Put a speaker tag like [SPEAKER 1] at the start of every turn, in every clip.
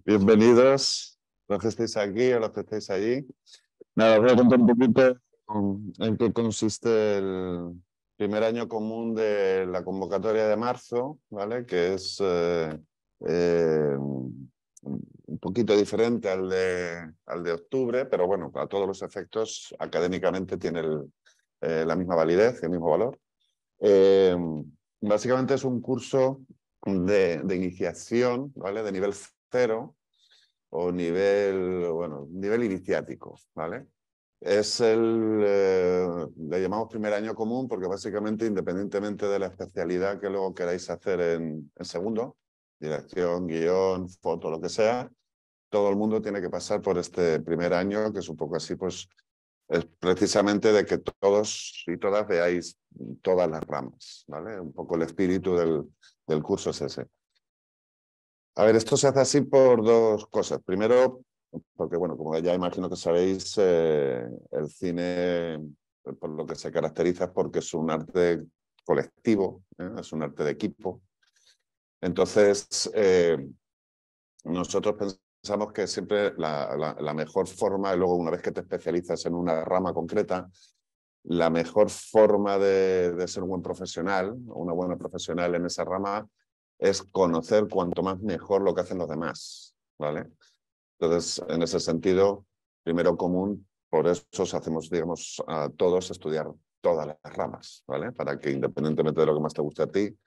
[SPEAKER 1] Bienvenidos, los que estéis aquí o los que estéis allí. Nada, os voy a contar un poquito en qué consiste el primer año común de la convocatoria de marzo, ¿vale? Que es un poquito diferente al de octubre, pero bueno, a todos los efectos académicamente tiene la misma validez, el mismo valor. Eh, Básicamente es un curso de iniciación, ¿vale? De nivel cero o nivel iniciático, ¿vale? Le llamamos primer año común porque básicamente, independientemente de la especialidad que luego queráis hacer en segundo, dirección, guión, foto, lo que sea, todo el mundo tiene que pasar por este primer año, que es un poco así, pues es precisamente de que todos y todas veáis todas las ramas, ¿vale? Un poco el espíritu del curso es ese. A ver, esto se hace así por dos cosas. Primero, porque, bueno, como ya imagino que sabéis, el cine, por lo que se caracteriza, es porque es un arte colectivo, es un arte de equipo. Entonces, nosotros pensamos que siempre la mejor forma, y luego una vez que te especializas en una rama concreta, la mejor forma de ser un buen profesional, o una buena profesional en esa rama, es conocer cuanto más mejor lo que hacen los demás, ¿vale? Entonces, en ese sentido, primero común, por eso hacemos, digamos, a todos estudiar todas las ramas, ¿vale? Para que independientemente de lo que más te guste a ti,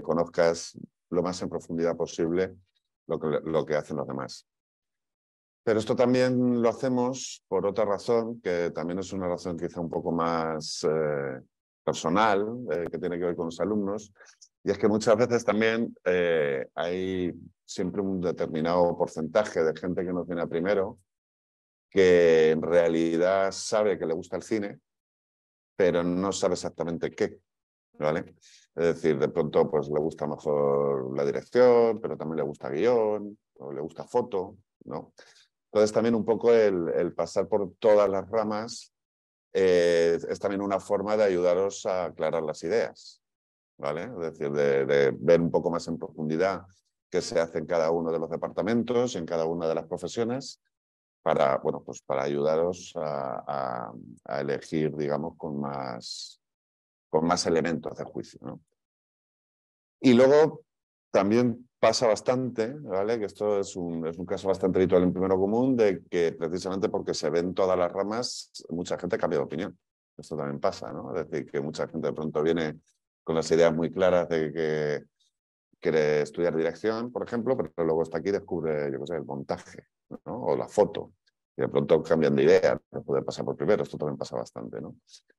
[SPEAKER 1] conozcas lo más en profundidad posible lo que hacen los demás. Pero esto también lo hacemos por otra razón, que también es una razón quizá un poco más personal, que tiene que ver con los alumnos, y es que muchas veces también hay siempre un determinado porcentaje de gente que nos viene a primero, que en realidad sabe que le gusta el cine, pero no sabe exactamente qué, ¿vale? Es decir, de pronto pues le gusta mejor la dirección, pero también le gusta guión, o le gusta foto, ¿no? Entonces también un poco el pasar por todas las ramas es también una forma de ayudaros a aclarar las ideas, ¿vale? Es decir, de ver un poco más en profundidad qué se hace en cada uno de los departamentos, en cada una de las profesiones, para, bueno, pues para ayudaros a elegir, digamos, con más elementos de juicio, ¿no? Y luego también pasa bastante, ¿vale? Que esto es un caso bastante habitual en primero común, de que precisamente porque se ven todas las ramas, mucha gente cambia de opinión. Esto también pasa, ¿no? Es decir, que mucha gente de pronto viene con las ideas muy claras de que quiere estudiar dirección, por ejemplo, pero luego está aquí y descubre, yo qué sé, el montaje, ¿no? O la foto. Y de pronto cambian de idea, no puede pasar por primero, esto también pasa bastante, ¿no?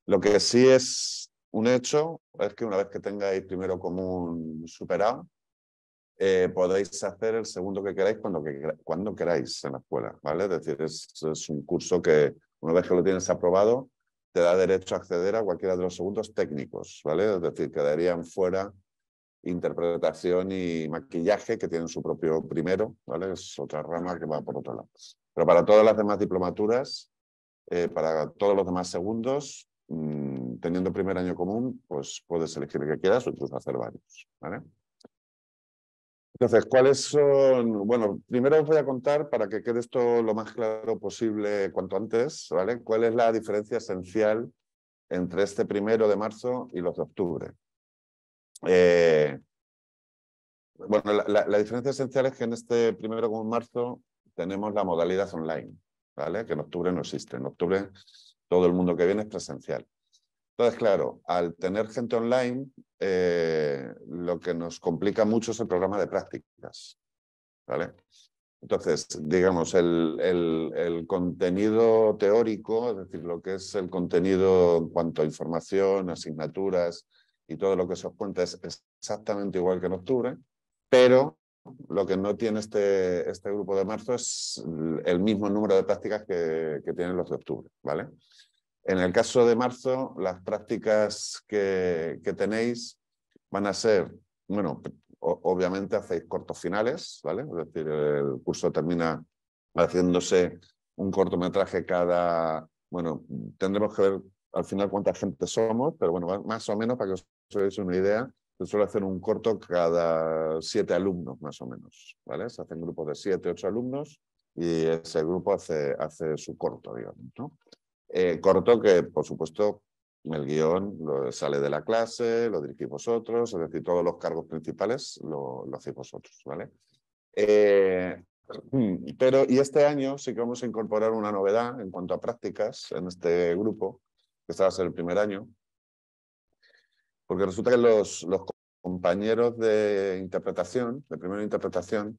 [SPEAKER 1] Lo que sí es un hecho es que una vez que tengáis primero común superado, podéis hacer el segundo que queráis cuando queráis en la escuela, ¿vale? Es decir, es un curso que una vez que lo tienes aprobado, te da derecho a acceder a cualquiera de los segundos técnicos, ¿vale? Es decir, quedarían fuera interpretación y maquillaje, que tienen su propio primero, ¿vale? Es otra rama que va por otro lado. Pero para todas las demás diplomaturas, para todos los demás segundos, teniendo primer año común, pues puedes elegir el que quieras o incluso hacer varios, ¿vale? Entonces, ¿cuáles son? Bueno, primero os voy a contar, para que quede esto lo más claro posible cuanto antes, ¿vale? ¿Cuál es la diferencia esencial entre este 1 de marzo y los de octubre? Bueno, la diferencia esencial es que en este 1 de marzo tenemos la modalidad online, ¿vale? Que en octubre no existe. En octubre todo el mundo que viene es presencial. Entonces, claro, al tener gente online, lo que nos complica mucho es el programa de prácticas, ¿vale? Entonces, digamos, el contenido teórico, es decir, lo que es el contenido en cuanto a información, asignaturas y todo lo que se os cuenta es exactamente igual que en octubre, pero lo que no tiene este grupo de marzo es el mismo número de prácticas que tienen los de octubre, ¿vale? En el caso de marzo, las prácticas que tenéis van a ser, bueno, obviamente hacéis cortos finales, ¿vale? Es decir, el curso termina haciéndose un cortometraje cada, bueno, tendremos que ver al final cuánta gente somos, pero bueno, más o menos para que os hagáis una idea, se suele hacer un corto cada 7 alumnos, más o menos, ¿vale? Se hacen grupos de 7, 8 alumnos y ese grupo hace su corto, digamos, ¿no? Corto que, por supuesto, el guión sale de la clase, lo dirigís vosotros, es decir, todos los cargos principales lo hacéis vosotros, ¿vale? Pero, y este año sí que vamos a incorporar una novedad en cuanto a prácticas en este grupo, que este va a ser el primer año, porque resulta que los compañeros de interpretación, de primera interpretación,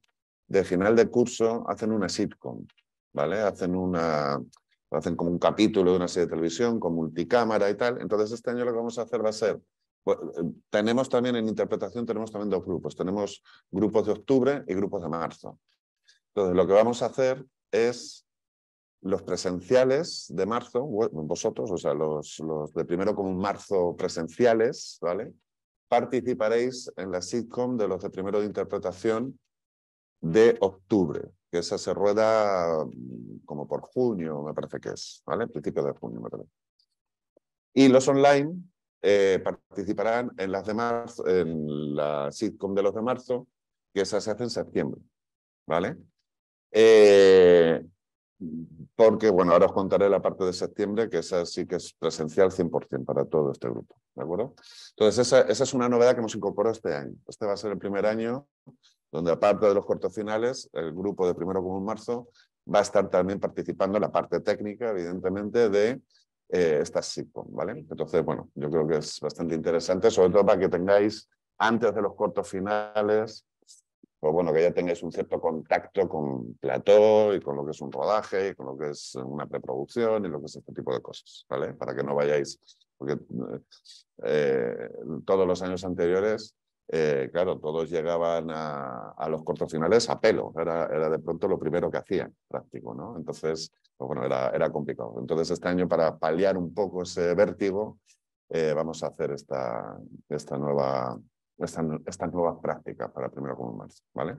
[SPEAKER 1] de final de curso, hacen una sitcom, ¿vale? Hacen como un capítulo de una serie de televisión con multicámara y tal. Entonces este año lo que vamos a hacer va a ser, pues, tenemos también en interpretación, tenemos también 2 grupos. Tenemos grupos de octubre y grupos de marzo. Entonces lo que vamos a hacer es los presenciales de marzo, vosotros, o sea, los de primero común marzo presenciales, ¿vale? Participaréis en la sitcom de los de primero de interpretación de octubre, que esa se rueda como por junio, me parece que es, ¿vale? Principios de junio, me parece. Y los online participarán en las de marzo, en la sitcom de los de marzo, que esa se hace en septiembre, ¿vale? Porque, bueno, ahora os contaré la parte de septiembre, que esa sí que es presencial 100% para todo este grupo, ¿de acuerdo? Entonces, esa es una novedad que hemos incorporado este año. Este va a ser el primer año donde, aparte de los cortos finales, el grupo de primero común marzo va a estar también participando en la parte técnica, evidentemente, de esta sitcom, ¿vale? Entonces, bueno, yo creo que es bastante interesante, sobre todo para que tengáis, antes de los cortos finales, pues bueno, que ya tengáis un cierto contacto con plató y con lo que es un rodaje y con lo que es una preproducción y lo que es este tipo de cosas, ¿vale? Para que no vayáis, porque todos los años anteriores, claro, todos llegaban a los cortos finales a pelo, era de pronto lo primero que hacían, práctico, ¿no? Entonces, pues bueno, era complicado. Entonces este año, para paliar un poco ese vértigo, vamos a hacer estas nuevas prácticas para primero común marzo, ¿vale?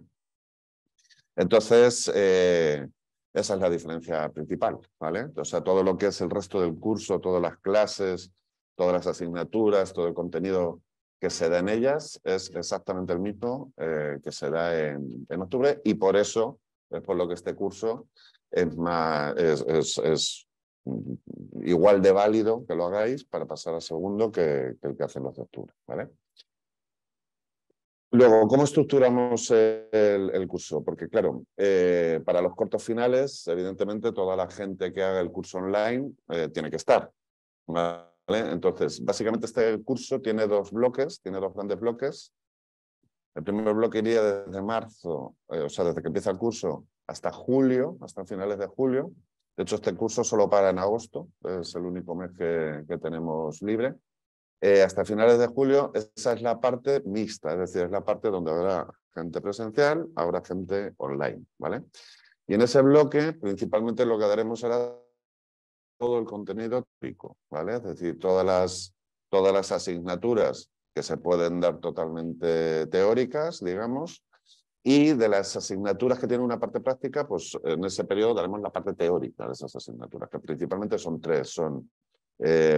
[SPEAKER 1] Entonces, esa es la diferencia principal, ¿vale? O sea, todo lo que es el resto del curso, todas las clases, todas las asignaturas, todo el contenido que se da en ellas es exactamente el mismo que se da en octubre, y por eso es por lo que este curso es igual de válido que lo hagáis para pasar al segundo que el que hacen los de octubre, ¿vale? Luego, ¿cómo estructuramos el curso? Porque, claro, para los cortos finales, evidentemente, toda la gente que haga el curso online tiene que estar, ¿vale? Entonces, básicamente este curso tiene 2 bloques, tiene 2 grandes bloques. El primer bloque iría desde marzo, o sea, desde que empieza el curso hasta julio, hasta finales de julio. De hecho, este curso solo para en agosto, es el único mes que tenemos libre. Hasta finales de julio, esa es la parte mixta, es decir, es la parte donde habrá gente presencial, habrá gente online, ¿vale? Y en ese bloque, principalmente lo que daremos será todo el contenido teórico, ¿vale? Es decir, todas las asignaturas que se pueden dar totalmente teóricas, digamos, y de las asignaturas que tienen una parte práctica, pues en ese periodo daremos la parte teórica de esas asignaturas, que principalmente son 3, son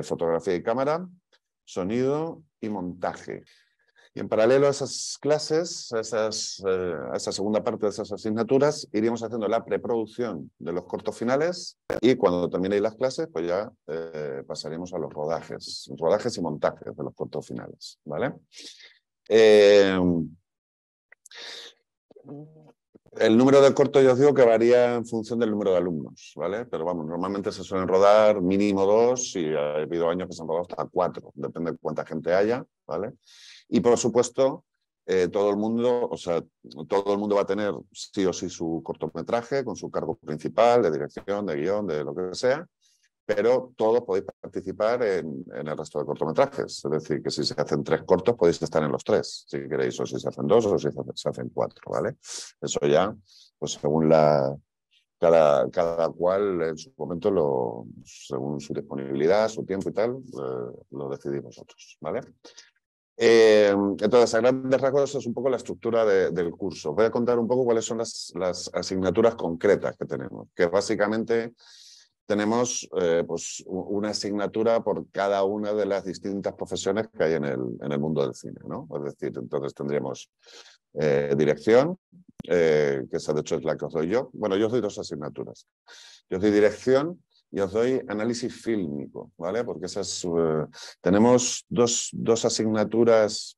[SPEAKER 1] fotografía y cámara, sonido y montaje. Y en paralelo a esas clases, a esa segunda parte de esas asignaturas, iríamos haciendo la preproducción de los cortos finales, y cuando terminéis las clases, pues ya pasaríamos a los rodajes y montajes de los cortos finales, ¿vale? El número de cortos, yo os digo que varía en función del número de alumnos, ¿vale? Pero vamos, normalmente se suelen rodar mínimo 2, y ha habido años que se han rodado hasta 4, depende de cuánta gente haya, ¿vale? Y por supuesto, todo el mundo va a tener sí o sí su cortometraje con su cargo principal de dirección, de guión, de lo que sea, pero todos podéis participar en el resto de cortometrajes. Es decir, que si se hacen 3 cortos, podéis estar en los 3, si queréis, o si se hacen 2, o si se hacen 4, ¿vale? Eso ya, pues según cada cual en su momento, según su disponibilidad, su tiempo y tal, lo decidís vosotros, ¿vale? Entonces, a grandes rasgos, es un poco la estructura del curso. Voy a contar un poco cuáles son las asignaturas concretas que tenemos, que básicamente tenemos pues una asignatura por cada una de las distintas profesiones que hay en el mundo del cine, ¿no? Es decir, entonces tendríamos dirección, que esa de hecho es la que os doy yo. Bueno, yo os doy 2 asignaturas. Yo os doy dirección y os doy análisis fílmico, ¿vale? Porque esas, tenemos dos asignaturas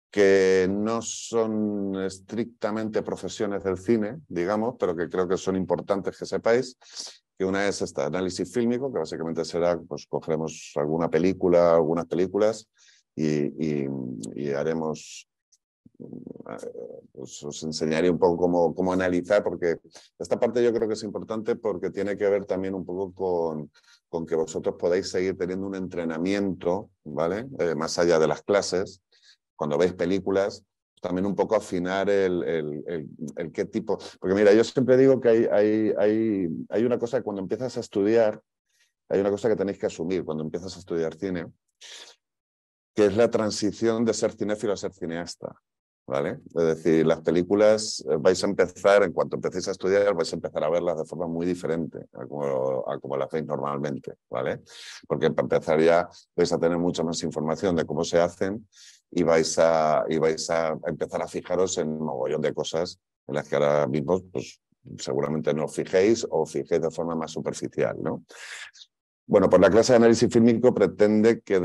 [SPEAKER 1] que no son estrictamente profesiones del cine, digamos, pero que creo que son importantes que sepáis, que una es esta, análisis fílmico, que básicamente será, pues cogeremos alguna película, algunas películas y haremos, pues os enseñaré un poco cómo analizar, porque esta parte yo creo que es importante porque tiene que ver también un poco con que vosotros podáis seguir teniendo un entrenamiento, ¿vale? Más allá de las clases, cuando veis películas, también un poco afinar el qué tipo. Porque mira, yo siempre digo que hay una cosa que cuando empiezas a estudiar, hay una cosa que tenéis que asumir cuando empiezas a estudiar cine, que es la transición de ser cinéfilo a ser cineasta, ¿vale? Es decir, las películas vais a empezar, en cuanto empecéis a estudiar, vais a empezar a verlas de forma muy diferente a como las veis normalmente, ¿vale? Porque para empezar ya vais a tener mucha más información de cómo se hacen y vais a empezar a fijaros en un mogollón de cosas en las que ahora mismo pues, seguramente no os fijéis o fijéis de forma más superficial, ¿no? Bueno, pues la clase de análisis fílmico pretende que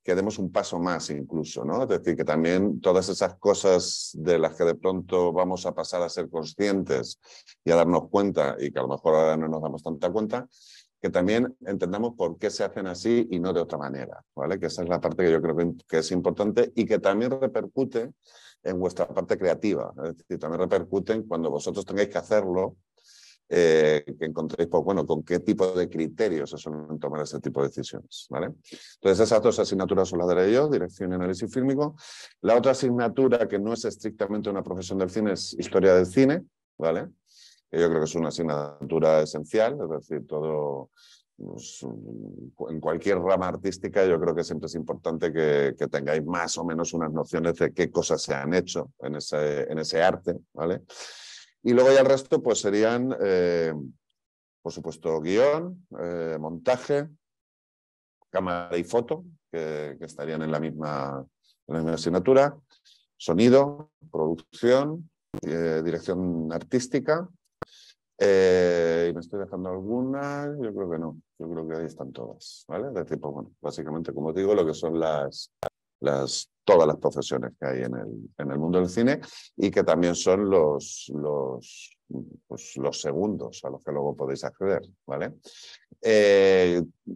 [SPEAKER 1] demos un paso más incluso, ¿no? Es decir, que también todas esas cosas de las que de pronto vamos a pasar a ser conscientes y a darnos cuenta y que a lo mejor ahora no nos damos tanta cuenta, que también entendamos por qué se hacen así y no de otra manera, ¿vale? Que esa es la parte que yo creo que es importante y que también repercute en vuestra parte creativa. Es decir, también repercute en cuando vosotros tengáis que hacerlo, que encontréis, pues, bueno, con qué tipo de criterios se suelen tomar ese tipo de decisiones, ¿vale? Entonces, esas 2 asignaturas son las daré yo, dirección y análisis fílmico. La otra asignatura, que no es estrictamente una profesión del cine, es historia del cine, ¿vale? Que yo creo que es una asignatura esencial, es decir, todo, pues, en cualquier rama artística yo creo que siempre es importante que tengáis más o menos unas nociones de qué cosas se han hecho en ese arte, ¿vale? Y luego ya el resto pues serían, por supuesto, guión, montaje, cámara y foto, que estarían en la misma asignatura, sonido, producción, dirección artística. ¿Y me estoy dejando alguna? Yo creo que no. Yo creo que ahí están todas, ¿vale? Es decir, pues bueno, básicamente, como digo, lo que son todas las profesiones que hay en el mundo del cine y que también son pues, los segundos a los que luego podéis acceder, ¿vale?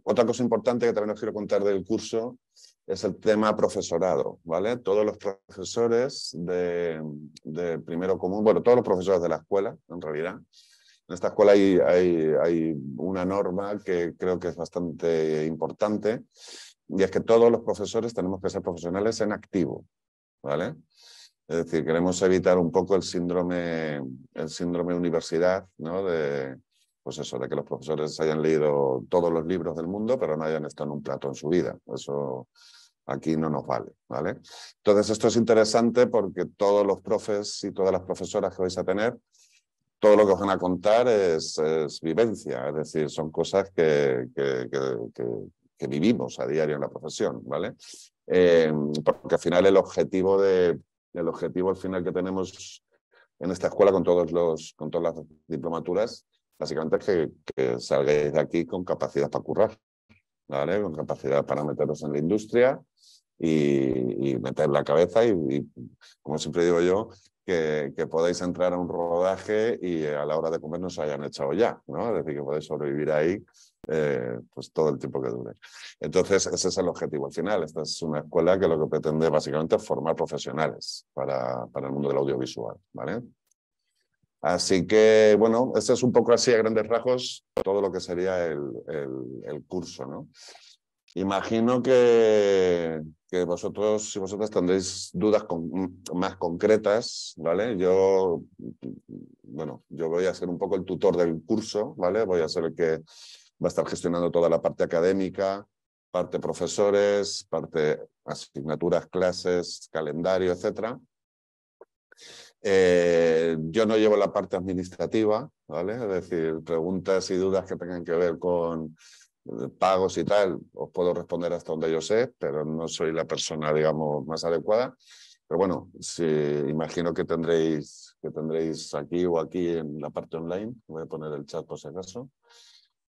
[SPEAKER 1] Otra cosa importante que también os quiero contar del curso es el tema profesorado, ¿vale? Todos los profesores de primero común, bueno, todos los profesores de la escuela, en realidad. En esta escuela hay una norma que creo que es bastante importante, y es que todos los profesores tenemos que ser profesionales en activo, ¿vale? Es decir, queremos evitar un poco el síndrome universidad, ¿no? Pues eso, de que los profesores hayan leído todos los libros del mundo, pero no hayan estado en un plato en su vida. Eso aquí no nos vale, ¿vale? Entonces, esto es interesante porque todos los profes y todas las profesoras que vais a tener, todo lo que os van a contar es vivencia, es decir, son cosas que vivimos a diario en la profesión, ¿vale? Porque al final el objetivo al final que tenemos en esta escuela con todas las diplomaturas, básicamente es que salgáis de aquí con capacidad para currar, ¿vale? Con capacidad para meteros en la industria y meter la cabeza y, como siempre digo yo, que podáis entrar a un rodaje y a la hora de comer no os hayan echado ya, ¿no? Es decir, que podéis sobrevivir ahí pues todo el tiempo que dure. Entonces, ese es el objetivo al final. Esta es una escuela que lo que pretende básicamente es formar profesionales para el mundo del audiovisual, ¿vale? Así que, bueno, este es un poco así a grandes rasgos todo lo que sería el curso, ¿no? Imagino que vosotros y vosotras tendréis dudas más concretas, ¿vale? Bueno, yo voy a ser un poco el tutor del curso, ¿vale? Voy a ser el que va a estar gestionando toda la parte académica, parte profesores, parte asignaturas, clases, calendario, etcétera. Yo no llevo la parte administrativa, ¿vale? Es decir, preguntas y dudas que tengan que ver con pagos y tal, os puedo responder hasta donde yo sé, pero no soy la persona, digamos, más adecuada. Pero bueno, sí, imagino que tendréis aquí o aquí en la parte online. Voy a poner el chat por si acaso.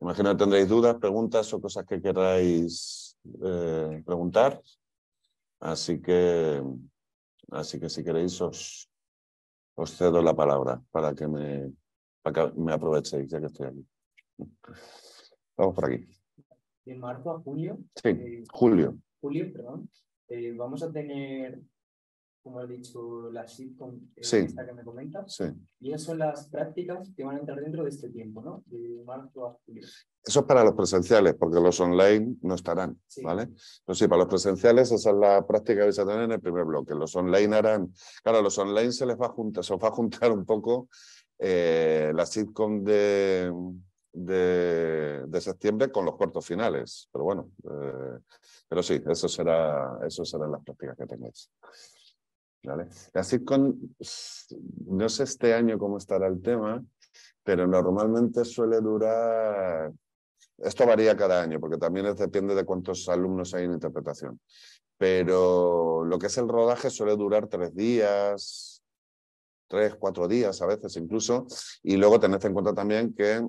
[SPEAKER 1] Imagino que tendréis dudas, preguntas o cosas que queráis preguntar. Así que si queréis os cedo la palabra para que me aprovechéis ya que estoy aquí. Vamos por aquí.
[SPEAKER 2] De marzo a julio.
[SPEAKER 1] Sí, julio.
[SPEAKER 2] Julio, perdón. Vamos a tener, como he dicho, la sitcom
[SPEAKER 1] Sí.
[SPEAKER 2] esta que me comentas.
[SPEAKER 1] Sí.
[SPEAKER 2] Y esas son las prácticas que van a entrar dentro de este tiempo, ¿no? De marzo a julio.
[SPEAKER 1] Eso es para los presenciales, porque los online no estarán,
[SPEAKER 2] Sí.
[SPEAKER 1] ¿vale? Pero sí, para los presenciales esa es la práctica que vais a tener en el primer bloque. Los online harán... Claro, a los online se os va a juntar un poco la sitcom de septiembre con los cortos finales. Pero bueno, pero sí, eso serán las prácticas que tengáis. ¿Vale? La sitcom, no sé este año cómo estará el tema, pero normalmente suele durar... Esto varía cada año, porque también depende de cuántos alumnos hay en interpretación. Pero lo que es el rodaje suele durar 3 días, 3, 4 días a veces incluso. Y luego tened en cuenta también que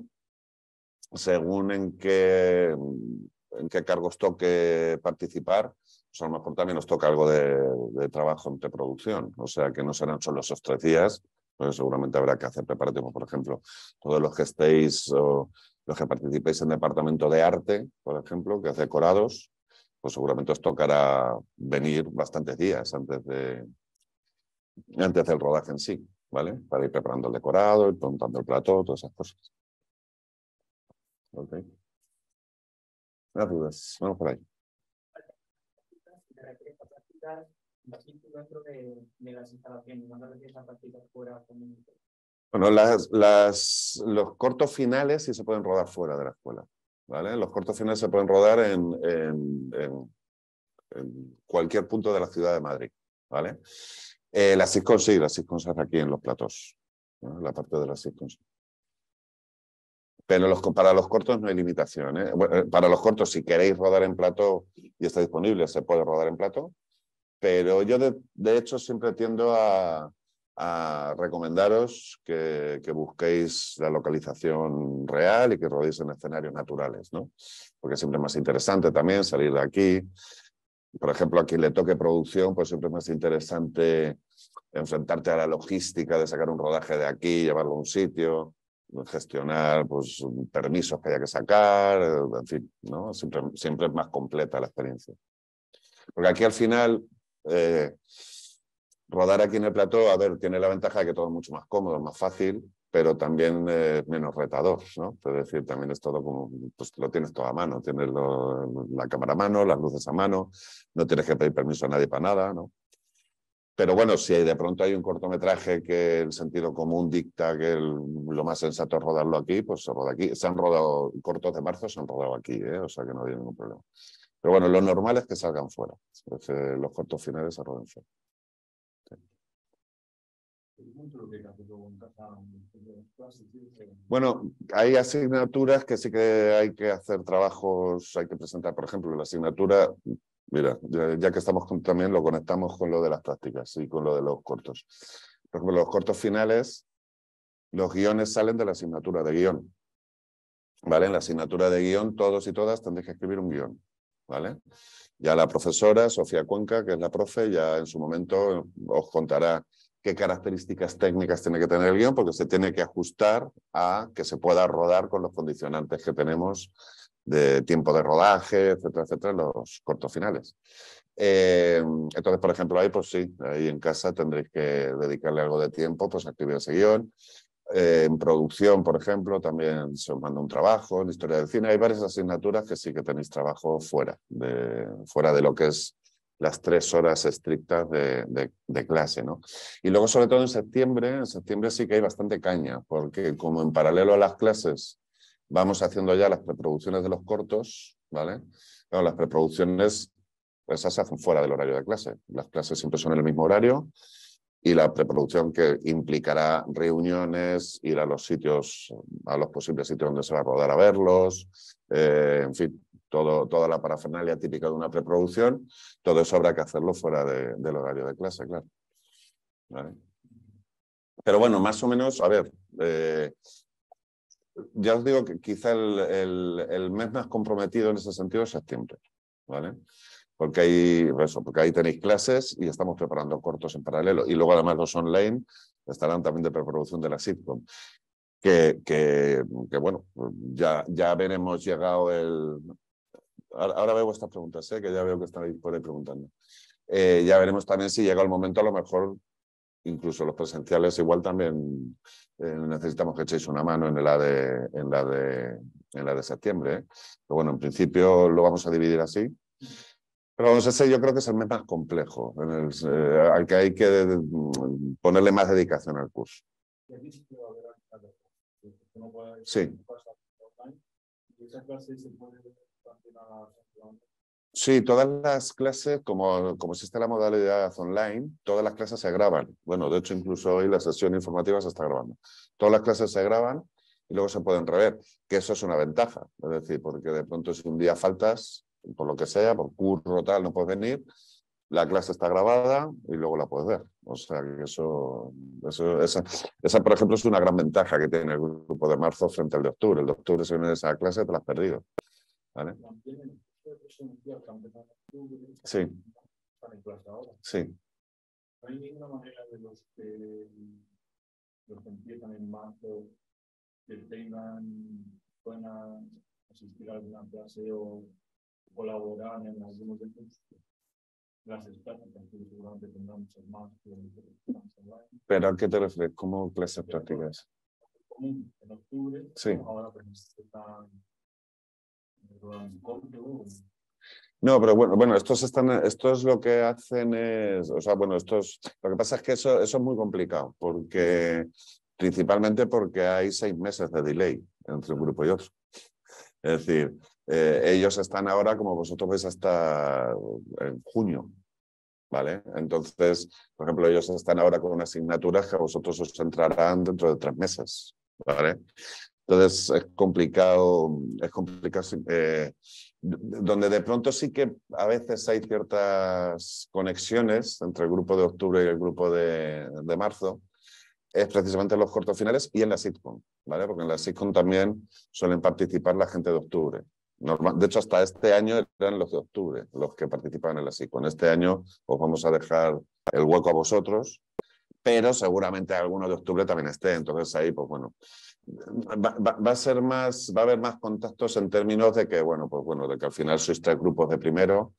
[SPEAKER 1] según en qué cargos toque participar, pues a lo mejor también os toca algo de trabajo en preproducción. O sea que no serán solo esos 3 días, pues seguramente habrá que hacer preparativos. Por ejemplo, todos los que estéis o los que participéis en departamento de arte, por ejemplo, que hace decorados, pues seguramente os tocará venir bastantes días antes del rodaje en sí, ¿vale? Para ir preparando el decorado, ir montando el plató, todas esas cosas. Ok. Más dudas, vamos por ahí.
[SPEAKER 2] De las instalaciones, no refieres a prácticas fuera común.
[SPEAKER 1] Bueno, los cortos finales sí se pueden rodar fuera de la escuela, ¿vale? Los cortos finales se pueden rodar en cualquier punto de la ciudad de Madrid, ¿vale? Las sitcoms sí, las sitcoms se hace aquí en los platós, ¿no? La parte de las sitcoms. Pero para los cortos no hay limitación, ¿eh? Bueno, para los cortos, si queréis rodar en plató y está disponible, se puede rodar en plató. Pero yo, de hecho, siempre tiendo a recomendaros que busquéis la localización real y que rodéis en escenarios naturales, ¿no? Porque siempre es más interesante también salir de aquí. Por ejemplo, a quien le toque producción, pues siempre es más interesante enfrentarte a la logística de sacar un rodaje de aquí, llevarlo a un sitio, gestionar pues, permisos que haya que sacar, en fin, ¿no? Siempre es más completa la experiencia. Porque aquí al final, rodar aquí en el plató, a ver, tiene la ventaja de que todo es mucho más cómodo, más fácil, pero también menos retador, ¿no? Es decir, también es todo como, pues lo tienes todo a mano, tienes la cámara a mano, las luces a mano, no tienes que pedir permiso a nadie para nada, ¿no? Pero bueno, si de pronto hay un cortometraje que el sentido común dicta que lo más sensato es rodarlo aquí, pues se roda aquí. Se han rodado cortos de marzo, se han rodado aquí, ¿eh? O sea que no hay ningún problema. Pero bueno, lo normal es que salgan fuera. Es que los cortos finales se roden fuera. Sí. Bueno, hay asignaturas que sí que hay que hacer trabajos, hay que presentar, por ejemplo, la asignatura, mira, ya que estamos también lo conectamos con lo de las prácticas y con lo de los cortos. Por ejemplo, los cortos finales, los guiones salen de la asignatura de guión. ¿Vale? En la asignatura de guión, todos y todas tendréis que escribir un guión. ¿Vale? Ya la profesora, Sofía Cuenca, que es la profe, ya en su momento os contará qué características técnicas tiene que tener el guión, porque se tiene que ajustar a que se pueda rodar con los condicionantes que tenemos de tiempo de rodaje, etcétera, etcétera, los cortos finales. Entonces, por ejemplo, ahí, pues sí, ahí en casa tendréis que dedicarle algo de tiempo pues, a escribir ese guión. En producción, por ejemplo, también se os manda un trabajo. En historia del cine hay varias asignaturas que sí que tenéis trabajo fuera de lo que es las 3 horas estrictas de clase, ¿no? Y luego, sobre todo en septiembre sí que hay bastante caña, porque como en paralelo a las clases vamos haciendo ya las preproducciones de los cortos, ¿vale? Claro, las preproducciones, esas se hacen fuera del horario de clase. Las clases siempre son en el mismo horario. y la preproducción, que implicará reuniones, ir a los sitios, a los posibles sitios donde se va a rodar a verlos, en fin, toda la parafernalia típica de una preproducción. Todo eso habrá que hacerlo fuera del horario de clase, claro. ¿Vale? Pero bueno, más o menos, a ver, ya os digo que quizá el mes más comprometido en ese sentido es septiembre, ¿vale? Porque ahí tenéis clases y estamos preparando cortos en paralelo. Y luego además los online estarán también de preproducción de la sitcom. Que bueno, ya veremos llegado el... Ahora veo vuestras preguntas, que ya veo que estáis por ahí preguntando. Ya veremos también si llega el momento, a lo mejor incluso los presenciales igual también necesitamos que echéis una mano en la de septiembre. Pero bueno, en principio lo vamos a dividir así. Pero vamos, ese yo creo que es el mes más complejo, al que hay que ponerle más dedicación al curso. Sí. Sí, todas las clases, como existe la modalidad online, todas las clases se graban. Bueno, de hecho, incluso hoy la sesión informativa se está grabando. Todas las clases se graban y luego se pueden rever, que eso es una ventaja. Es decir, porque de pronto si un día faltas, por lo que sea, por curro tal, no puedes venir, la clase está grabada y luego la puedes ver. O sea, que esa, por ejemplo, es una gran ventaja que tiene el grupo de marzo frente al de octubre. El de octubre, si vienes a esa clase, te la has perdido. ¿Vale? Sí. Sí.
[SPEAKER 3] No hay ninguna manera de los que empiezan en marzo que puedan asistir a alguna clase o colaborar en algunos de estos clases prácticas, que seguramente tendrán muchas más.
[SPEAKER 1] ¿Pero a qué te refieres? ¿Cómo clases prácticas?
[SPEAKER 3] Común, en octubre,
[SPEAKER 1] sí.
[SPEAKER 3] Ahora pues están
[SPEAKER 1] No, pero bueno, estos lo que hacen es, o sea, bueno, lo que pasa es que eso es muy complicado, principalmente porque hay 6 meses de delay entre un grupo y otro. Es decir, ellos están ahora, como vosotros veis, hasta en junio, ¿vale? Entonces, por ejemplo, ellos están ahora con una asignatura que a vosotros os entrarán dentro de 3 meses, ¿vale? Entonces es complicado, donde de pronto sí que a veces hay ciertas conexiones entre el grupo de octubre y el grupo de marzo, es precisamente en los cortos finales y en la sitcom, ¿vale? Porque en la sitcom también suelen participar la gente de octubre. De hecho, hasta este año eran los de octubre los que participaban en la sitcom. Este año os vamos a dejar el hueco a vosotros, pero seguramente alguno de octubre también esté. Entonces ahí, pues bueno, va a haber más contactos en términos de que, de que al final sois 3 grupos de primero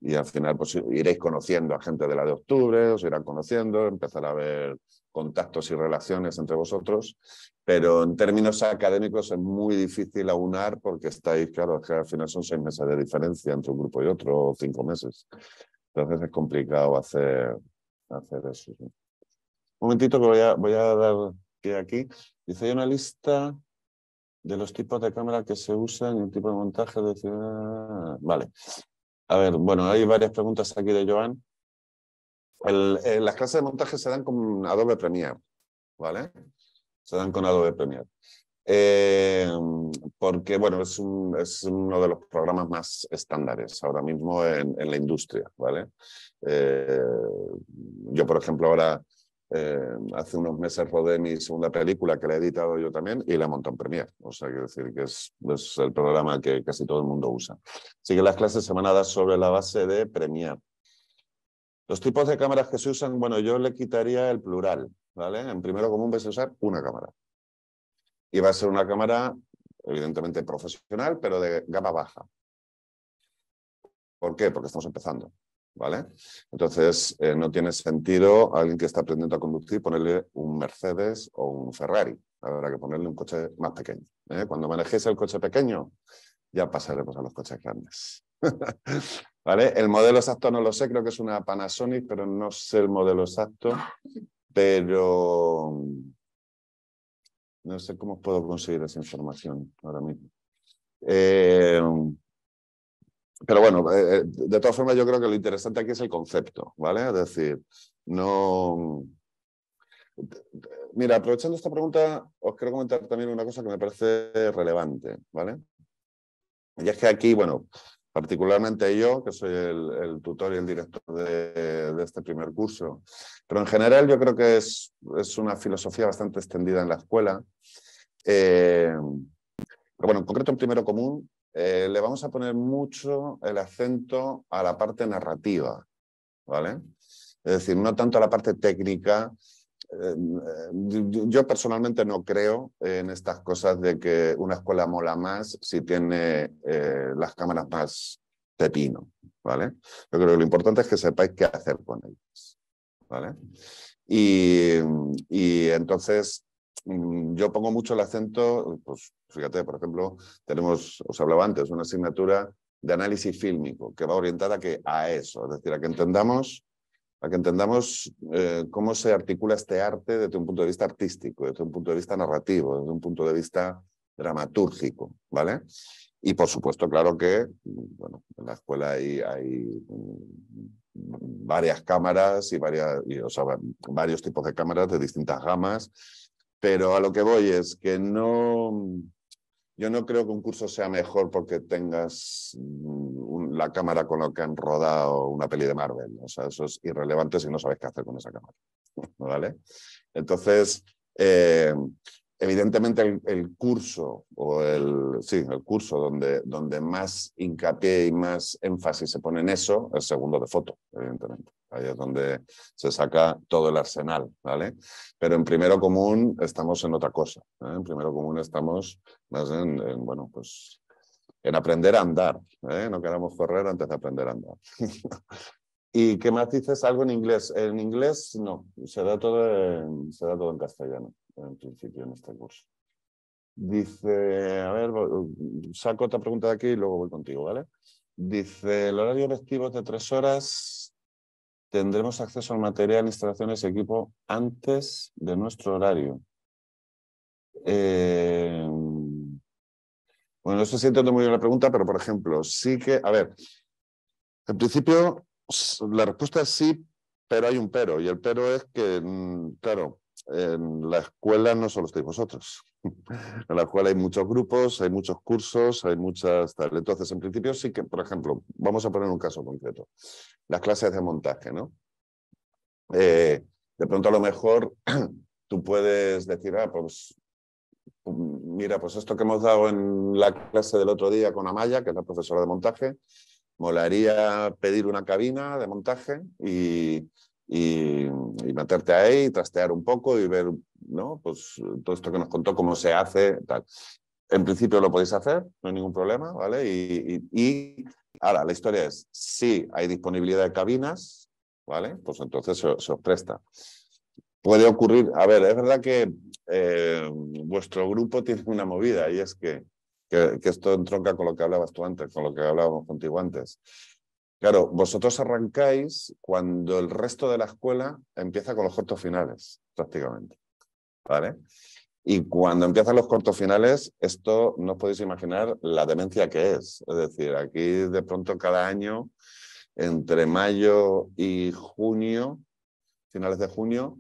[SPEAKER 1] y al final pues iréis conociendo a gente de la de octubre, os irán conociendo, empezará a haber contactos y relaciones entre vosotros, pero en términos académicos es muy difícil aunar porque estáis, claro, que al final son 6 meses de diferencia entre un grupo y otro, o 5 meses. Entonces es complicado hacer eso. ¿Sí? Un momentito que voy a dar pie aquí. Dice, hay una lista de los tipos de cámara que se usan y el tipo de montaje de ciudad. Vale. A ver, bueno, hay varias preguntas aquí de Joan. Las clases de montaje se dan con Adobe Premiere, ¿vale? Se dan con Adobe Premiere. Porque, bueno, es uno de los programas más estándares ahora mismo en la industria, ¿vale? Yo, por ejemplo, ahora hace unos meses rodé mi segunda película que la he editado yo también y la he montado en Premiere. O sea, quiero decir que es el programa que casi todo el mundo usa. Así que las clases se van a dar sobre la base de Premiere. Los tipos de cámaras que se usan, bueno, yo le quitaría el plural, ¿vale? En primero común vais a usar una cámara. Y va a ser una cámara, evidentemente profesional, pero de gama baja. ¿Por qué? Porque estamos empezando, ¿vale? Entonces, no tiene sentido a alguien que está aprendiendo a conducir ponerle un Mercedes o un Ferrari. Habrá que ponerle un coche más pequeño. Cuando manejéis el coche pequeño, ya pasaremos a los coches grandes. ¿Vale? El modelo exacto no lo sé, creo que es una Panasonic, pero no sé el modelo exacto. Pero no sé cómo puedo conseguir esa información ahora mismo. Pero bueno, de todas formas yo creo que lo interesante aquí es el concepto, ¿vale? Es decir, no Mira, aprovechando esta pregunta, os quiero comentar también una cosa que me parece relevante, ¿vale? Y es que aquí, bueno, particularmente yo, que soy el tutor y el director de este primer curso, pero en general yo creo que es una filosofía bastante extendida en la escuela. Pero bueno, en concreto en primero común, le vamos a poner mucho el acento a la parte narrativa, ¿vale? Es decir, no tanto a la parte técnica. Yo personalmente no creo en estas cosas de que una escuela mola más si tiene las cámaras más pepino, ¿vale? Yo creo que lo importante es que sepáis qué hacer con ellas, ¿vale? Y entonces yo pongo mucho el acento, pues fíjate, por ejemplo, os hablaba antes, una asignatura de análisis fílmico que va orientada a eso, es decir, a que entendamos cómo se articula este arte desde un punto de vista artístico, desde un punto de vista narrativo, desde un punto de vista dramatúrgico, ¿vale? Y por supuesto, claro que, bueno, en la escuela hay varias cámaras y varios tipos de cámaras de distintas gamas, pero a lo que voy es que yo no creo que un curso sea mejor porque tengas la cámara con la que han rodado una peli de Marvel. O sea, eso es irrelevante si no sabes qué hacer con esa cámara, ¿vale? Entonces, evidentemente el curso, el curso donde más hincapié y más énfasis se pone en eso, es segundo de foto, evidentemente. Ahí es donde se saca todo el arsenal, ¿vale? Pero en primero común estamos en otra cosa, ¿eh? En primero común estamos más bueno, pues en aprender a andar, ¿eh? No queramos correr antes de aprender a andar. ¿Y qué más dices? Algo en inglés. En inglés no, se da todo en castellano, en principio, en este curso. Dice, a ver, saco otra pregunta de aquí y luego voy contigo, ¿vale? Dice, el horario lectivo es de 3 horas. Tendremos acceso al material, instalaciones y equipo antes de nuestro horario. Bueno, no sé si entiendo muy bien la pregunta, pero por ejemplo, sí que, a ver, en principio la respuesta es sí, pero hay un pero. Y el pero es que, claro, en la escuela no solo estáis vosotros. En la escuela hay muchos grupos, hay muchos cursos, hay muchas tal. Entonces, en principio sí que, por ejemplo, vamos a poner un caso concreto. Las clases de montaje, ¿no? De pronto a lo mejor tú puedes decir, pues mira, pues esto que hemos dado en la clase del otro día con Amaya, que es la profesora de montaje, molaría pedir una cabina de montaje y meterte ahí, trastear un poco y ver, ¿no? Pues todo esto que nos contó, cómo se hace, tal. En principio lo podéis hacer, no hay ningún problema, ¿vale? Y ahora, la historia es, si hay disponibilidad de cabinas, ¿vale? Pues entonces se os presta. Puede ocurrir, a ver, es verdad que vuestro grupo tiene una movida y es que esto entronca con lo que hablabas tú antes, con lo que hablábamos contigo antes. Claro, vosotros arrancáis cuando el resto de la escuela empieza con los cortos finales, prácticamente, ¿vale? Y cuando empiezan los cortos finales, esto no os podéis imaginar la demencia que es. Es decir, aquí de pronto cada año, entre mayo y junio, finales de junio,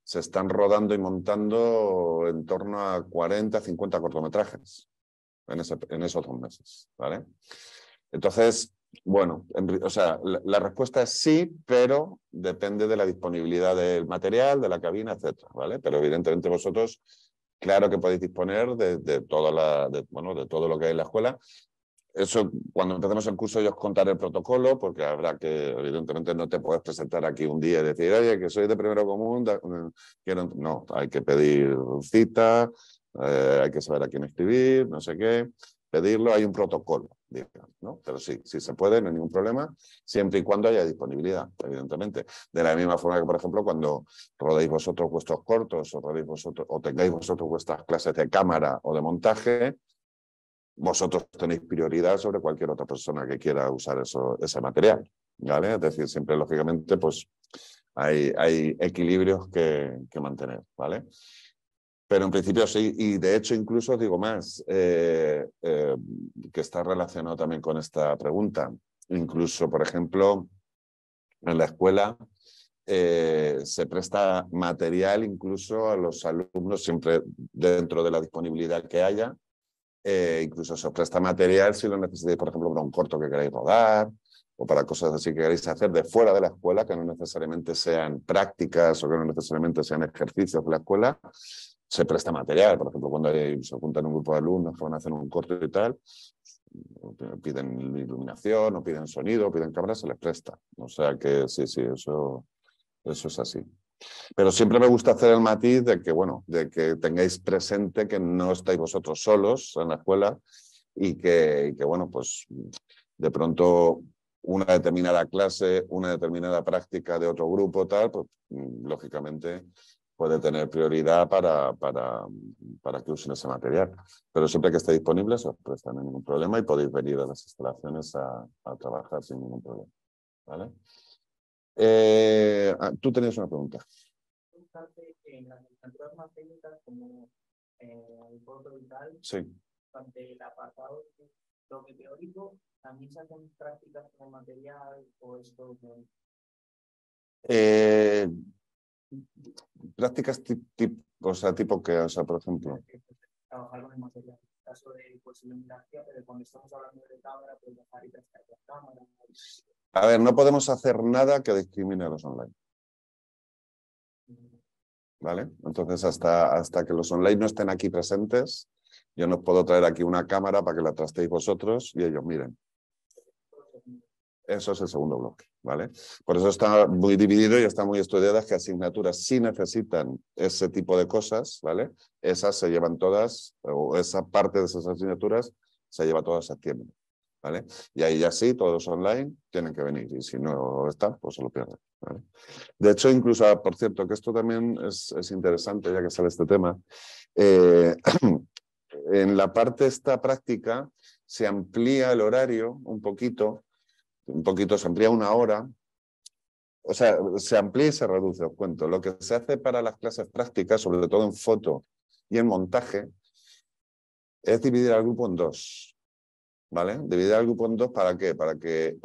[SPEAKER 1] se están rodando y montando en torno a 40, 50 cortometrajes en esos 2 meses, ¿vale? Entonces, bueno, o sea, la respuesta es sí, pero depende de la disponibilidad del material, de la cabina, etcétera, ¿vale? Pero evidentemente vosotros, claro que podéis disponer de todo lo que hay en la escuela. Eso, cuando empecemos el curso, yo os contaré el protocolo, porque habrá que, evidentemente, no te puedes presentar aquí un día y decir, oye, que soy de primero común, no, hay que pedir cita, hay que saber a quién escribir, no sé qué, pedirlo, hay un protocolo, digamos, ¿no? Pero sí se puede, no hay ningún problema, siempre y cuando haya disponibilidad, evidentemente. De la misma forma que, por ejemplo, cuando rodéis vosotros vuestros cortos o tengáis vosotros vuestras clases de cámara o de montaje, vosotros tenéis prioridad sobre cualquier otra persona que quiera usar ese material, ¿vale? Es decir, siempre, lógicamente, pues hay equilibrios que mantener, ¿vale? Pero en principio sí, y de hecho incluso os digo más, que está relacionado también con esta pregunta. Incluso, por ejemplo, en la escuela se presta material incluso a los alumnos, siempre dentro de la disponibilidad que haya. Incluso se os presta material si lo necesitáis, por ejemplo, para un corto que queráis rodar o para cosas así que queréis hacer de fuera de la escuela, que no necesariamente sean prácticas o que no necesariamente sean ejercicios de la escuela. Se presta material, por ejemplo, cuando se juntan un grupo de alumnos que van a hacer un corto y tal, piden iluminación o piden sonido o piden cámara, se les presta. O sea que sí, eso es así. Pero siempre me gusta hacer el matiz de que, bueno, de que tengáis presente que no estáis vosotros solos en la escuela y que bueno, pues de pronto una determinada clase, una determinada práctica de otro grupo, tal, pues lógicamente puede tener prioridad para que usen ese material. Pero siempre que esté disponible, se os presta, no hay ningún problema y podéis venir a las instalaciones a trabajar sin ningún problema. ¿Vale? Tú tenías una pregunta.
[SPEAKER 2] En las asignaturas más técnicas como el foto y tal,
[SPEAKER 1] Sí.
[SPEAKER 2] ante el apartado de lo que teórico, ¿también se hacen prácticas con material o esto?
[SPEAKER 1] Prácticas o sea, tipo que, o sea, por ejemplo.
[SPEAKER 2] Trabajar con el material. En el caso de iluminación, pero cuando estamos hablando de cámara, pues dejar y prestar las cámaras.
[SPEAKER 1] A ver, no podemos hacer nada que discrimine a los online. ¿Vale? Entonces, hasta que los online no estén aquí presentes, yo no puedo traer aquí una cámara para que la trastéis vosotros y ellos miren. Eso es el segundo bloque, ¿vale? Por eso está muy dividido y está muy estudiadas que asignaturas sí necesitan ese tipo de cosas, ¿vale? Esas se llevan todas, o esa parte de esas asignaturas se lleva toda a septiembre, ¿vale? Y ahí ya sí, todos online tienen que venir y si no están, pues se lo pierden, ¿vale? De hecho, incluso, por cierto, que esto también es interesante, ya que sale este tema, en la parte esta práctica se amplía el horario un poquito, se amplía 1 hora, o sea, se amplía y se reduce, os cuento. Lo que se hace para las clases prácticas, sobre todo en foto y en montaje, es dividir al grupo en 2, ¿vale? Dividir al grupo en 2, ¿para qué? Para que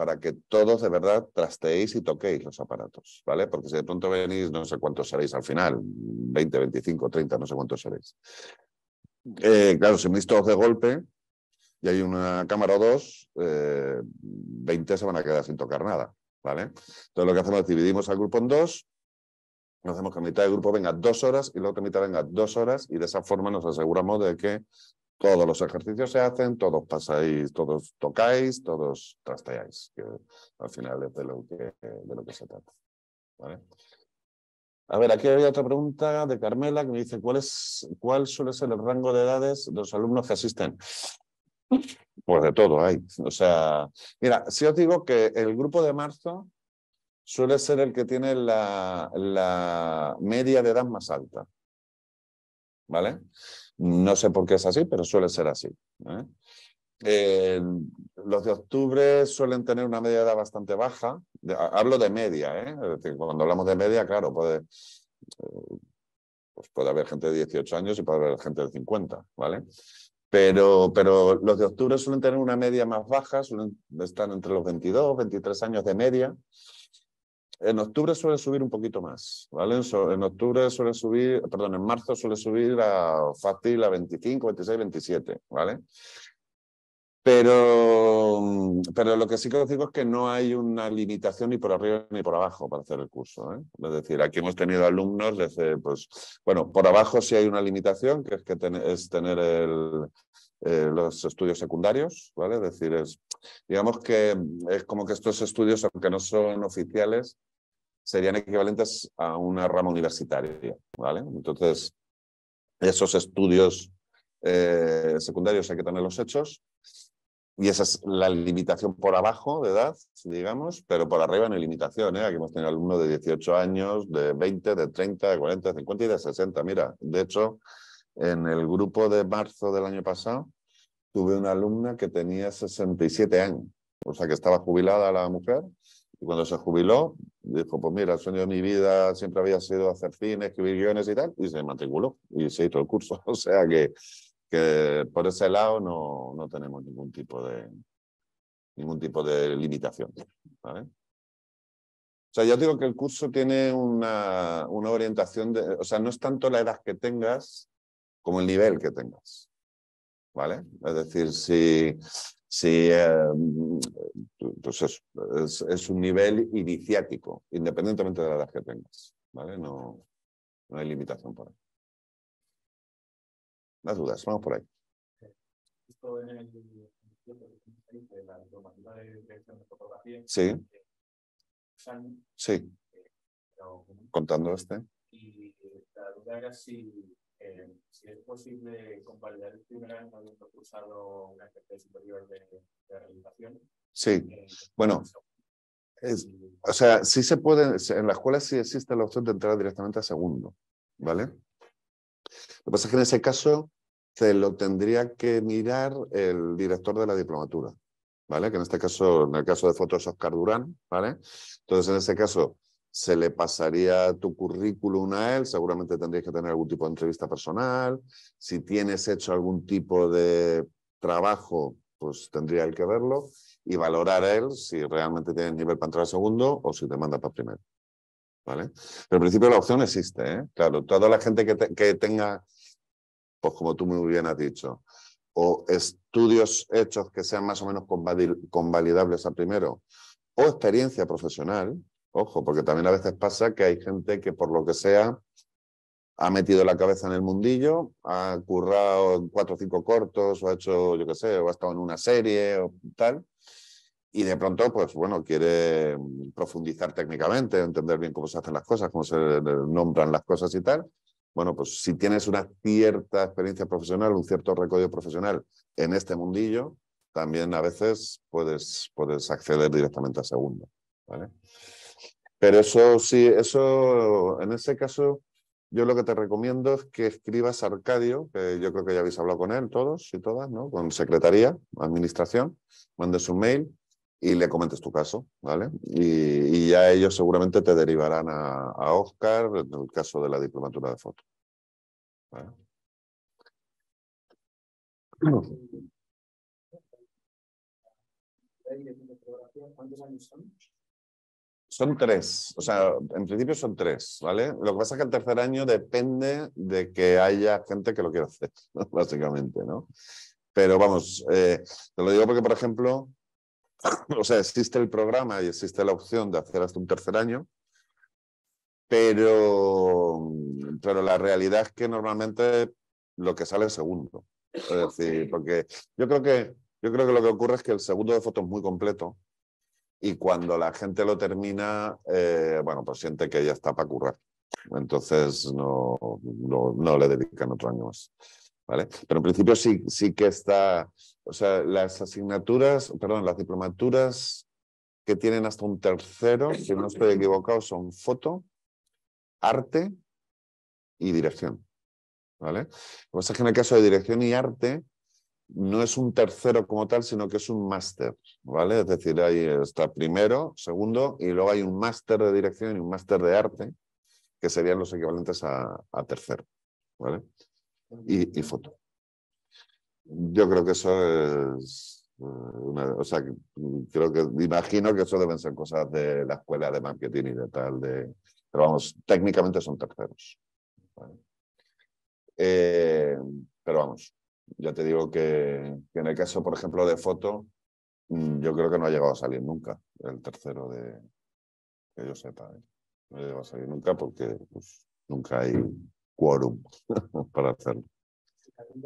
[SPEAKER 1] todos de verdad trasteéis y toquéis los aparatos, ¿vale? Porque si de pronto venís, no sé cuántos seréis al final, 20, 25, 30, no sé cuántos seréis. Claro, si venís todos de golpe y hay una cámara o 2, 20 se van a quedar sin tocar nada, ¿vale? Entonces lo que hacemos es dividimos al grupo en 2, hacemos que la mitad del grupo venga 2 horas y la otra mitad venga 2 horas y de esa forma nos aseguramos de que todos los ejercicios se hacen, todos pasáis, todos tocáis, todos trasteáis, que al final es de lo que se trata, ¿vale? A ver, aquí había otra pregunta de Carmela que me dice, ¿cuál suele ser el rango de edades de los alumnos que asisten? Pues de todo hay. O sea, mira, si os digo que el grupo de marzo suele ser el que tiene la media de edad más alta, ¿vale? No sé por qué es así, pero suele ser así, ¿eh? Los de octubre suelen tener una media de edad bastante baja. Hablo de media, ¿eh? Es decir, cuando hablamos de media, claro, pues puede haber gente de 18 años y puede haber gente de 50, ¿vale? Pero los de octubre suelen tener una media más baja, suelen estar entre los 22, 23 años de media. En octubre suele subir un poquito más, ¿vale? En octubre suele subir, perdón, en marzo suele subir fácil a 25, 26, 27, ¿vale? Pero lo que sí que os digo es que no hay una limitación ni por arriba ni por abajo para hacer el curso, ¿eh? Es decir, aquí hemos tenido alumnos desde, pues, bueno, por abajo sí hay una limitación, que es que es tener los estudios secundarios, ¿vale? Es decir, digamos que es como que estos estudios, aunque no son oficiales, serían equivalentes a una rama universitaria, ¿vale? Entonces, esos estudios secundarios hay que tenerlos hechos. Y esa es la limitación por abajo de edad, digamos, pero por arriba no hay limitación, ¿eh? Aquí hemos tenido alumnos de 18 años, de 20, de 30, de 40, de 50 y de 60. Mira, de hecho, en el grupo de marzo del año pasado, tuve una alumna que tenía 67 años, o sea que estaba jubilada la mujer, y cuando se jubiló, dijo, pues mira, el sueño de mi vida siempre había sido hacer cine, escribir guiones y tal, y se matriculó y se hizo el curso. O sea que por ese lado no tenemos ningún tipo de limitación, ¿vale? O sea, yo digo que el curso tiene una orientación, o sea, no es tanto la edad que tengas como el nivel que tengas, ¿vale? Es decir, si pues es un nivel iniciático, independientemente de la edad que tengas, ¿vale? No hay limitación por ahí. Las dudas, vamos por ahí.
[SPEAKER 3] Esto en el de la normativa de dirección de fotografía.
[SPEAKER 1] Sí. Sí. Contando este.
[SPEAKER 3] Y la duda era si es posible convalidar el primer año habiendo cursado una especie superior de realización.
[SPEAKER 1] Sí. Bueno, o sea, sí se puede, en la escuela sí existe la opción de entrar directamente a segundo, ¿vale? Lo que pasa es que en ese caso te lo tendría que mirar el director de la diplomatura, ¿vale? Que en este caso, en el caso de fotos, Óscar Durán, ¿vale? Entonces, en ese caso, se le pasaría tu currículum a él, seguramente tendrías que tener algún tipo de entrevista personal. Si tienes hecho algún tipo de trabajo, pues tendría él que verlo y valorar a él si realmente tienes nivel para entrar a segundo o si te manda para primero, ¿vale? Pero en principio la opción existe, ¿eh? Claro, toda la gente que tenga, pues como tú muy bien has dicho, o estudios hechos que sean más o menos convalidables a primero, o experiencia profesional, ojo, porque también a veces pasa que hay gente que por lo que sea ha metido la cabeza en el mundillo, ha currado en 4 o 5 cortos, o ha hecho, yo qué sé, o ha estado en una serie o tal, y de pronto, pues bueno, quiere profundizar técnicamente, entender bien cómo se hacen las cosas, cómo se nombran las cosas y tal. Bueno, pues si tienes una cierta experiencia profesional, un cierto recorrido profesional en este mundillo, también a veces puedes acceder directamente a segundo, ¿vale? Pero eso sí, eso en ese caso, yo lo que te recomiendo es que escribas a Arcadio, que yo creo que ya habéis hablado con él todos y todas, ¿no? Con secretaría, administración, mandes un mail y le comentes tu caso, ¿vale? Y ya ellos seguramente te derivarán a Óscar en el caso de la diplomatura de foto, ¿vale?
[SPEAKER 2] ¿Cuántos años son?
[SPEAKER 1] Son 3, o sea, en principio son 3, ¿vale? Lo que pasa es que el tercer año depende de que haya gente que lo quiera hacer, básicamente, ¿no? Pero vamos, te lo digo porque, por ejemplo, o sea, existe el programa y existe la opción de hacer hasta un tercer año, pero la realidad es que normalmente lo que sale es segundo. Es decir, porque yo creo que lo que ocurre es que el segundo de foto es muy completo y cuando la gente lo termina, bueno, pues siente que ya está para currar. Entonces no le dedican otro año más, ¿vale? Pero en principio sí que está, o sea, las asignaturas, perdón, las diplomaturas que tienen hasta un tercero, si no estoy equivocado, son foto, arte y dirección, ¿vale? Lo que pasa es que en el caso de dirección y arte no es un tercero como tal, sino que es un máster, ¿vale? Es decir, ahí está primero, segundo, y luego hay un máster de dirección y un máster de arte, que serían los equivalentes a tercero, ¿vale? Y foto. Yo creo que eso es o sea, creo que imagino que eso deben ser cosas de la escuela de marketing y de tal, pero vamos, técnicamente son terceros, ¿vale? Pero vamos, ya te digo que en el caso, por ejemplo, de foto, yo creo que no ha llegado a salir nunca el tercero que yo sepa, ¿eh? No ha llegado a salir nunca porque pues, nunca hay quórum para hacerlo.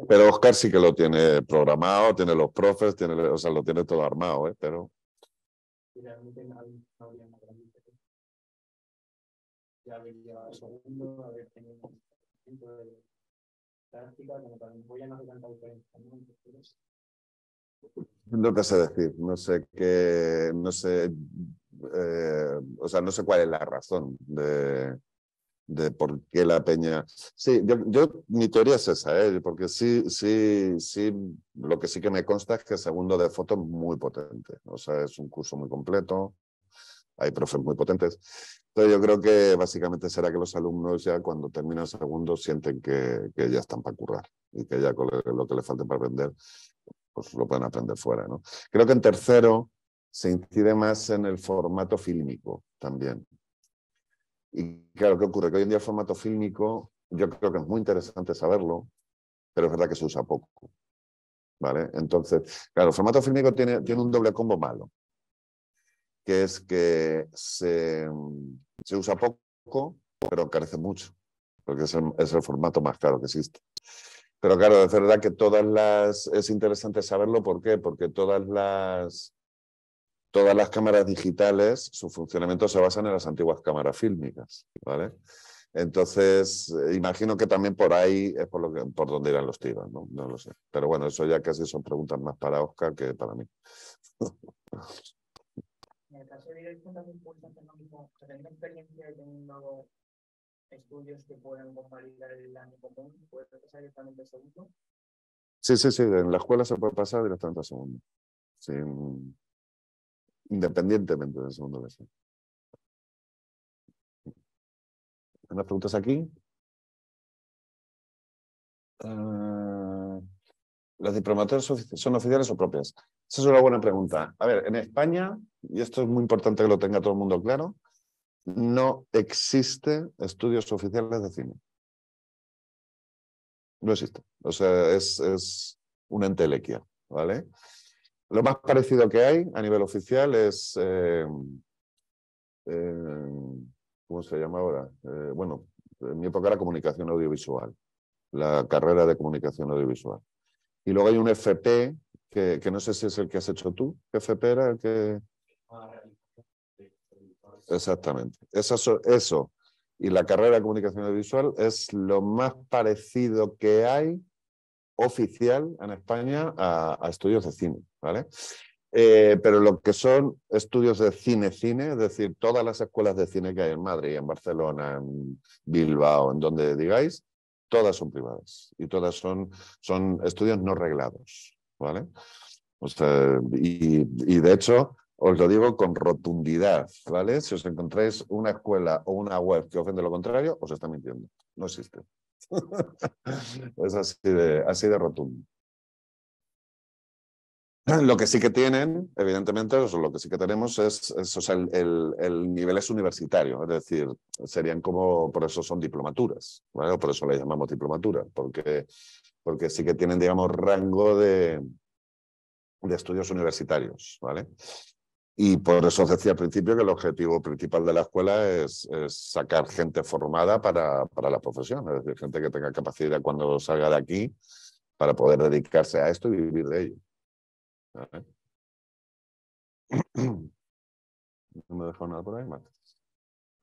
[SPEAKER 1] Pero Óscar sí que lo tiene programado, tiene los profes, o sea, lo tiene todo armado, ¿eh? Pero...
[SPEAKER 2] Ya había segundo, haber tenido un tiempo de práctica, como también voy a no hacer tanta diferencia, ¿no?
[SPEAKER 1] No te sé decir, no sé qué, no sé, o sea, no sé cuál es la razón de por qué la peña... Sí, mi teoría es esa, porque sí, lo que sí que me consta es que el segundo de foto es muy potente, o sea, es un curso muy completo, hay profes muy potentes. Entonces yo creo que básicamente será que los alumnos ya cuando terminan el segundo sienten que ya están para currar y que ya con lo que les falte para aprender, pues lo pueden aprender fuera, ¿no? Creo que en tercero se incide más en el formato fílmico. también. Y claro, ¿qué ocurre? Que hoy en día el formato fílmico, yo creo que es muy interesante saberlo, pero es verdad que se usa poco, ¿vale? Entonces, claro, el formato fílmico tiene un doble combo malo, que es que se usa poco, pero carece mucho, porque es el formato más caro que existe. Pero claro, es verdad que es interesante saberlo, ¿por qué? Porque todas las cámaras digitales, su funcionamiento se basa en las antiguas cámaras fílmicas, ¿vale? Entonces, imagino que también por ahí es por donde irán los tiros, ¿no? No lo sé. Pero bueno, eso ya casi son preguntas más para Óscar que para mí.
[SPEAKER 2] En el caso de directo también puedes hacer lo mismo, teniendo experiencia y teniendo estudios que puedan convalidar el año común, puedes pasar directamente al segundo.
[SPEAKER 1] Sí, en la escuela se puede pasar directamente al segundo. Independientemente del segundo deseo. ¿Unas preguntas aquí? ¿Las diplomaturas son oficiales o propias? Esa es una buena pregunta. A ver, en España, y esto es muy importante que lo tenga todo el mundo claro, no existe estudios oficiales de cine. No existe. O sea, es una entelequia, ¿vale? Lo más parecido que hay a nivel oficial es... ¿cómo se llama ahora? Bueno, en mi época era comunicación audiovisual, la carrera de comunicación audiovisual. Y luego hay un FP, que no sé si es el que has hecho tú. ¿Qué FP era el que...? Exactamente. Eso y la carrera de comunicación audiovisual es lo más parecido que hay oficial en España a estudios de cine, ¿vale? Pero lo que son estudios de cine, es decir, todas las escuelas de cine que hay en Madrid, en Barcelona, en Bilbao, en donde digáis, todas son privadas y todas son estudios no reglados, ¿vale? O sea, y de hecho, os lo digo con rotundidad, ¿vale? Si os encontráis una escuela o una web que os vende lo contrario, os está mintiendo. No existe. Es así de rotundo. Lo que sí que tienen, evidentemente, lo que sí que tenemos es o sea, el nivel es universitario, es decir, serían como, por eso son diplomaturas, ¿vale? Por eso le llamamos diplomaturas, porque sí que tienen, digamos, rango de estudios universitarios, ¿vale? Y por eso os decía al principio que el objetivo principal de la escuela es sacar gente formada para la profesión, es decir, gente que tenga capacidad cuando salga de aquí para poder dedicarse a esto y vivir de ello. ¿Vale? No me he dejado nada por ahí, Marta.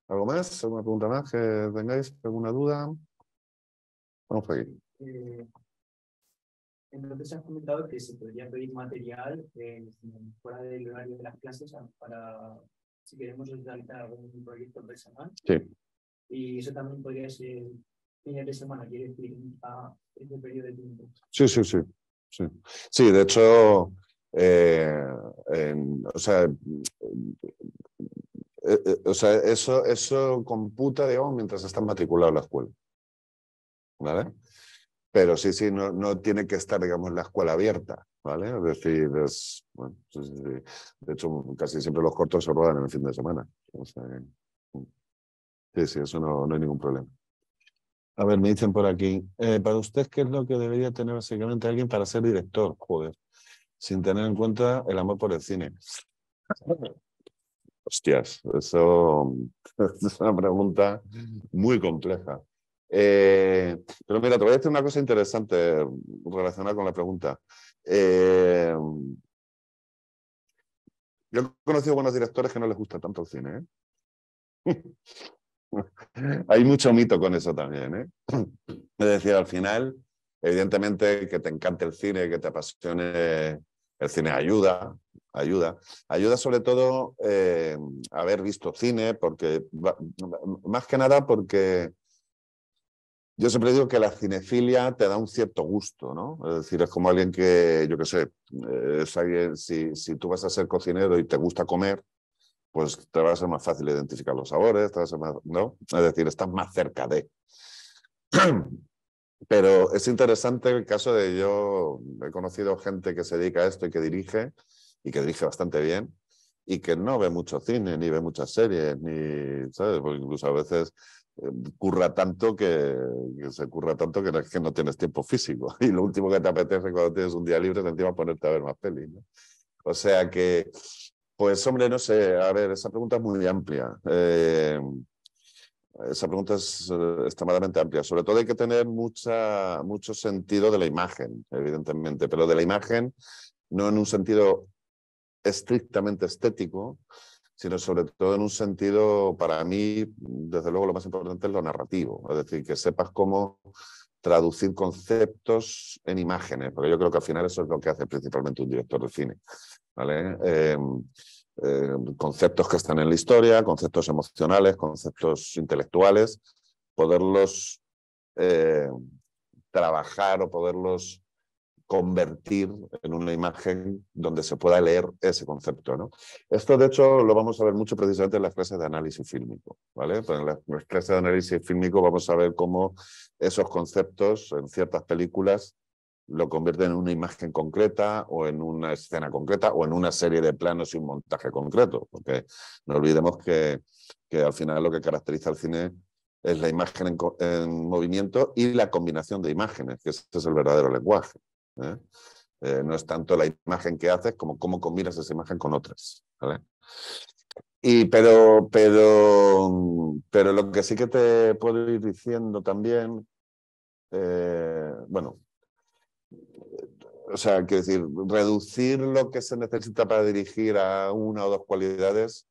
[SPEAKER 1] ¿Algo más? ¿Alguna pregunta más que tengáis? ¿Alguna duda? Vamos por aquí.
[SPEAKER 2] Entonces has comentado que se podría pedir material fuera del horario de las clases para si queremos realizar algún proyecto personal.
[SPEAKER 1] Sí.
[SPEAKER 2] Y eso también podría ser fines de semana, quiere decir, a ese periodo de tiempo.
[SPEAKER 1] Sí. Sí, de hecho, o sea, eso computa, digamos, mientras está matriculado en la escuela. ¿Vale? Pero sí, no tiene que estar, digamos, la escuela abierta, ¿vale? Es decir, bueno, sí. De hecho, casi siempre los cortos se ruedan en el fin de semana. O sea, sí, eso no hay ningún problema. A ver, me dicen por aquí, para usted, ¿qué es lo que debería tener básicamente alguien para ser director? Joder, sin tener en cuenta el amor por el cine. Hostias, eso es una pregunta muy compleja. Pero mira, te voy a decir una cosa interesante relacionada con la pregunta. Yo he conocido buenos directores que no les gusta tanto el cine, ¿eh? Hay mucho mito con eso también, ¿eh? Es decir, al final, evidentemente, que te encante el cine, que te apasione el cine ayuda sobre todo haber visto cine, porque más que nada porque yo siempre digo que la cinefilia te da un cierto gusto, ¿no? Es decir, es como alguien que, yo qué sé, es alguien, si tú vas a ser cocinero y te gusta comer, pues te va a ser más fácil identificar los sabores, te va a ser más, ¿no? Es decir, estás más cerca de. Pero es interesante el caso de yo he conocido gente que se dedica a esto y que dirige bastante bien. y que no ve mucho cine, ni ve muchas series, ni, ¿sabes? Porque incluso a veces curra tanto que se curra tanto que es que no tienes tiempo físico. Y lo último que te apetece cuando tienes un día libre es encima ponerte a ver más pelis, ¿no? O sea que, pues hombre, no sé, a ver, esa pregunta es muy amplia. Esa pregunta es extremadamente amplia. Sobre todo hay que tener mucho sentido de la imagen, evidentemente, pero de la imagen no en un sentido estrictamente estético, sino sobre todo en un sentido, para mí, desde luego lo más importante es lo narrativo, es decir, que sepas cómo traducir conceptos en imágenes, porque yo creo que al final eso es lo que hace principalmente un director de cine, ¿vale? Conceptos que están en la historia, conceptos emocionales, conceptos intelectuales, poderlos trabajar o poderlos convertir en una imagen donde se pueda leer ese concepto, ¿no? Esto, de hecho, lo vamos a ver mucho precisamente en las clases de análisis fílmico, ¿vale? Pues en las clases de análisis fílmico vamos a ver cómo esos conceptos en ciertas películas lo convierten en una imagen concreta o en una escena concreta o en una serie de planos y un montaje concreto, porque no olvidemos que al final lo que caracteriza al cine es la imagen en movimiento y la combinación de imágenes, que ese es el verdadero lenguaje. No es tanto la imagen que haces como cómo combinas esa imagen con otras, ¿vale? Pero lo que sí que te puedo ir diciendo también, bueno, o sea, quiero decir, reducir lo que se necesita para dirigir a una o dos cualidades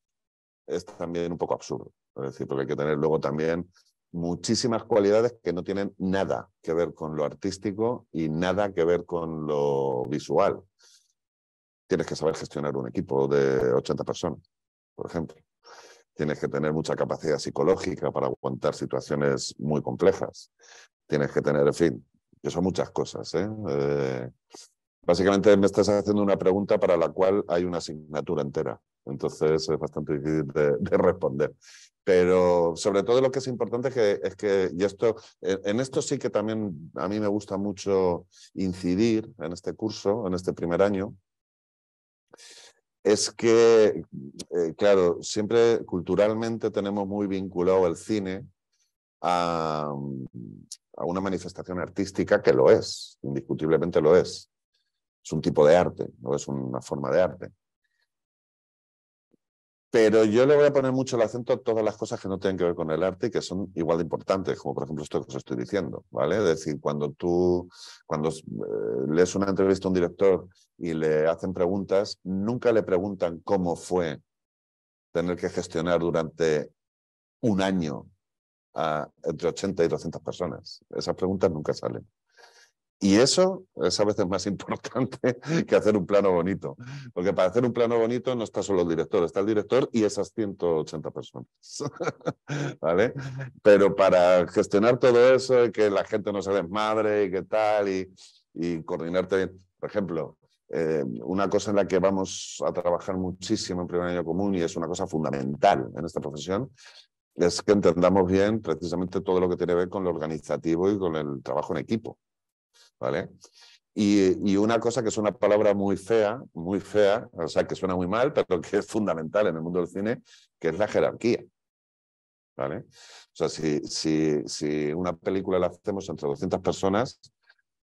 [SPEAKER 1] es también un poco absurdo. Es decir, porque hay que tener luego también muchísimas cualidades que no tienen nada que ver con lo artístico y nada que ver con lo visual. Tienes que saber gestionar un equipo de 80 personas, por ejemplo. Tienes que tener mucha capacidad psicológica para aguantar situaciones muy complejas. Tienes que tener, en fin, que son muchas cosas, ¿eh? Básicamente me estás haciendo una pregunta para la cual hay una asignatura entera. Entonces es bastante difícil de responder. Pero sobre todo lo que es importante es que y esto, en esto sí que también a mí me gusta mucho incidir en este curso, en este primer año, es que, claro, siempre culturalmente tenemos muy vinculado el cine a una manifestación artística que lo es, indiscutiblemente lo es. Es un tipo de arte, no es una forma de arte. Pero yo le voy a poner mucho el acento a todas las cosas que no tienen que ver con el arte y que son igual de importantes, como por ejemplo esto que os estoy diciendo, ¿vale? Es decir, cuando lees una entrevista a un director y le hacen preguntas, nunca le preguntan cómo fue tener que gestionar durante un año entre 80 y 200 personas. Esas preguntas nunca salen. Y eso es a veces más importante que hacer un plano bonito. Porque para hacer un plano bonito no está solo el director, está el director y esas 180 personas. ¿Vale? Pero para gestionar todo eso y que la gente no se desmadre y qué tal y coordinarte bien. Por ejemplo, una cosa en la que vamos a trabajar muchísimo en primer año común y es una cosa fundamental en esta profesión es que entendamos bien precisamente todo lo que tiene que ver con lo organizativo y con el trabajo en equipo. ¿Vale? Y una cosa que es una palabra muy fea, o sea, que suena muy mal, pero que es fundamental en el mundo del cine, que es la jerarquía. ¿Vale? O sea, si una película la hacemos entre 200 personas,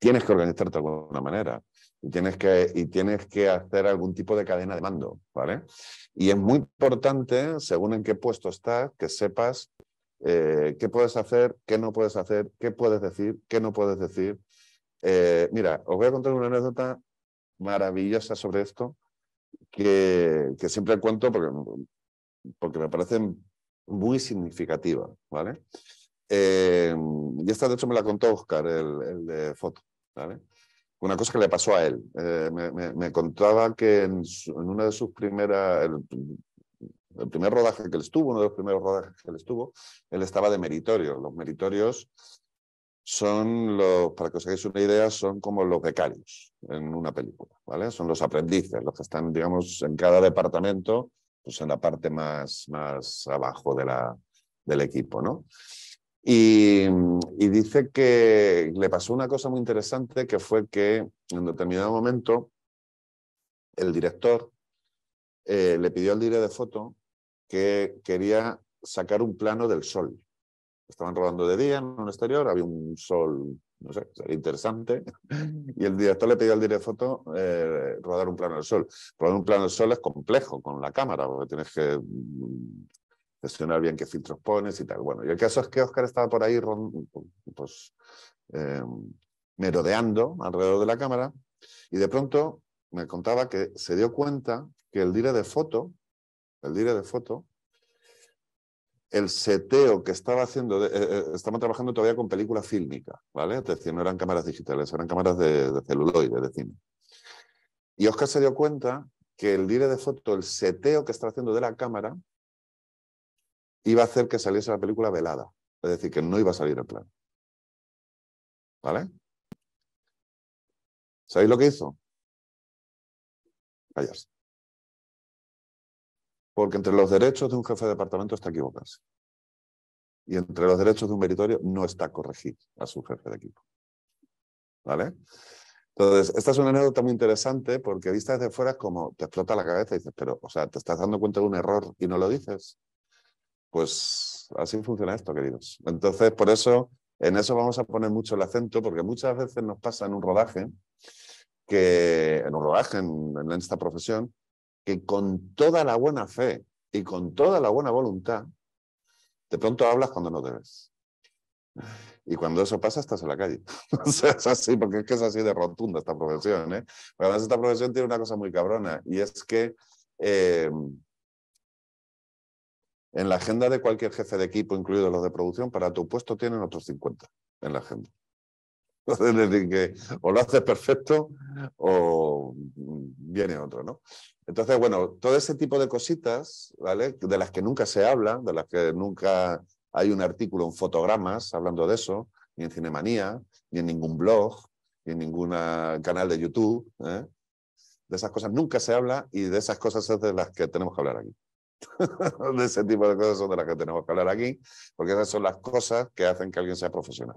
[SPEAKER 1] tienes que organizarte de alguna manera y tienes que hacer algún tipo de cadena de mando, ¿vale? Y es muy importante, según en qué puesto estás, que sepas qué puedes hacer, qué no puedes hacer, qué puedes decir, qué no puedes decir. Mira, os voy a contar una anécdota maravillosa sobre esto que siempre cuento porque me parece muy significativa, ¿vale? Y esta de hecho me la contó Óscar, el de foto, ¿vale? Una cosa que le pasó a él. Me contaba que en una de sus primeras, el primer rodaje que él estuvo, uno de los primeros rodajes que él estuvo, él estaba de meritorio. Los meritorios son para que os hagáis una idea, son como los becarios en una película, ¿vale? Son los aprendices, los que están, digamos, en cada departamento, pues en la parte más abajo del equipo, ¿no? Y dice que le pasó una cosa muy interesante, que fue que en determinado momento el director le pidió al director de foto que quería sacar un plano del sol. Estaban rodando de día en un exterior, había un sol, no sé, sería interesante, y el director le pidió al director de foto rodar un plano del sol. Rodar un plano del sol es complejo con la cámara, porque tienes que gestionar bien qué filtros pones y tal. Bueno, y el caso es que Óscar estaba por ahí pues, merodeando alrededor de la cámara, y de pronto me contaba que se dio cuenta que el director de foto, el seteo que estaba haciendo, estaban trabajando todavía con película fílmica, ¿vale? Es decir, no eran cámaras digitales, eran cámaras de celuloide, de cine. Y Óscar se dio cuenta que el director de foto, el seteo que estaba haciendo de la cámara, iba a hacer que saliese la película velada. Es decir, que no iba a salir el plano. ¿Vale? ¿Sabéis lo que hizo? Callarse. Porque entre los derechos de un jefe de departamento está equivocarse. Y entre los derechos de un meritorio no está corregir a su jefe de equipo. ¿Vale? Entonces, esta es una anécdota muy interesante porque vista desde fuera es como te explota la cabeza y dices, pero, o sea, ¿te estás dando cuenta de un error y no lo dices? Pues así funciona esto, queridos. Entonces, por eso, en eso vamos a poner mucho el acento, porque muchas veces nos pasa en un rodaje, en esta profesión, que con toda la buena fe y con toda la buena voluntad, de pronto hablas cuando no debes. Y cuando eso pasa, estás en la calle. O sea, es así, porque es que es así de rotunda esta profesión, ¿eh? Pero además esta profesión tiene una cosa muy cabrona, y es que en la agenda de cualquier jefe de equipo, incluidos los de producción, para tu puesto tienen otros 50 en la agenda. Es decir, que o lo haces perfecto o viene otro, ¿no? Entonces, bueno, todo ese tipo de cositas, ¿vale? De las que nunca se habla, de las que nunca hay un artículo en Fotogramas hablando de eso, ni en Cinemanía, ni en ningún blog, ni en ningún canal de YouTube, ¿eh? De esas cosas nunca se habla, y de esas cosas es de las que tenemos que hablar aquí. De ese tipo de cosas son de las que tenemos que hablar aquí, porque esas son las cosas que hacen que alguien sea profesional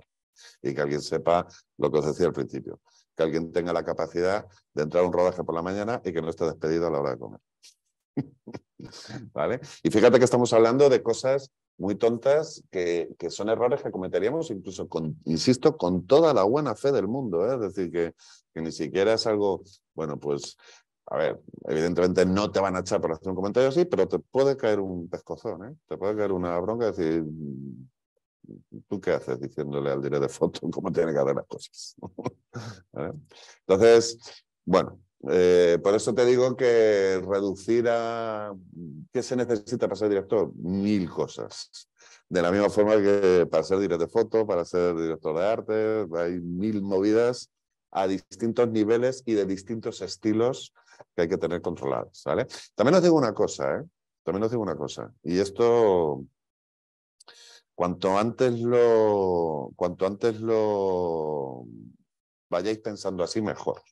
[SPEAKER 1] y que alguien sepa lo que os decía al principio, que alguien tenga la capacidad de entrar a un rodaje por la mañana y que no esté despedido a la hora de comer. ¿Vale? Y fíjate que estamos hablando de cosas muy tontas que son errores que cometeríamos incluso, insisto, con toda la buena fe del mundo, ¿eh? Es decir, que ni siquiera es algo, bueno, pues, a ver, evidentemente no te van a echar por hacer un comentario así, pero te puede caer un pescozón, ¿eh? Te puede caer una bronca y decir, ¿tú qué haces diciéndole al director de foto cómo tiene que hacer las cosas? ¿Vale? Entonces, bueno, por eso te digo que reducir a... ¿Qué se necesita para ser director? 1000 cosas. De la misma forma que para ser director de foto, para ser director de arte, hay 1000 movidas a distintos niveles y de distintos estilos que hay que tener controlados, ¿vale? También os digo una cosa, ¿eh? También os digo una cosa, y esto... Cuanto antes lo vayáis pensando así, mejor.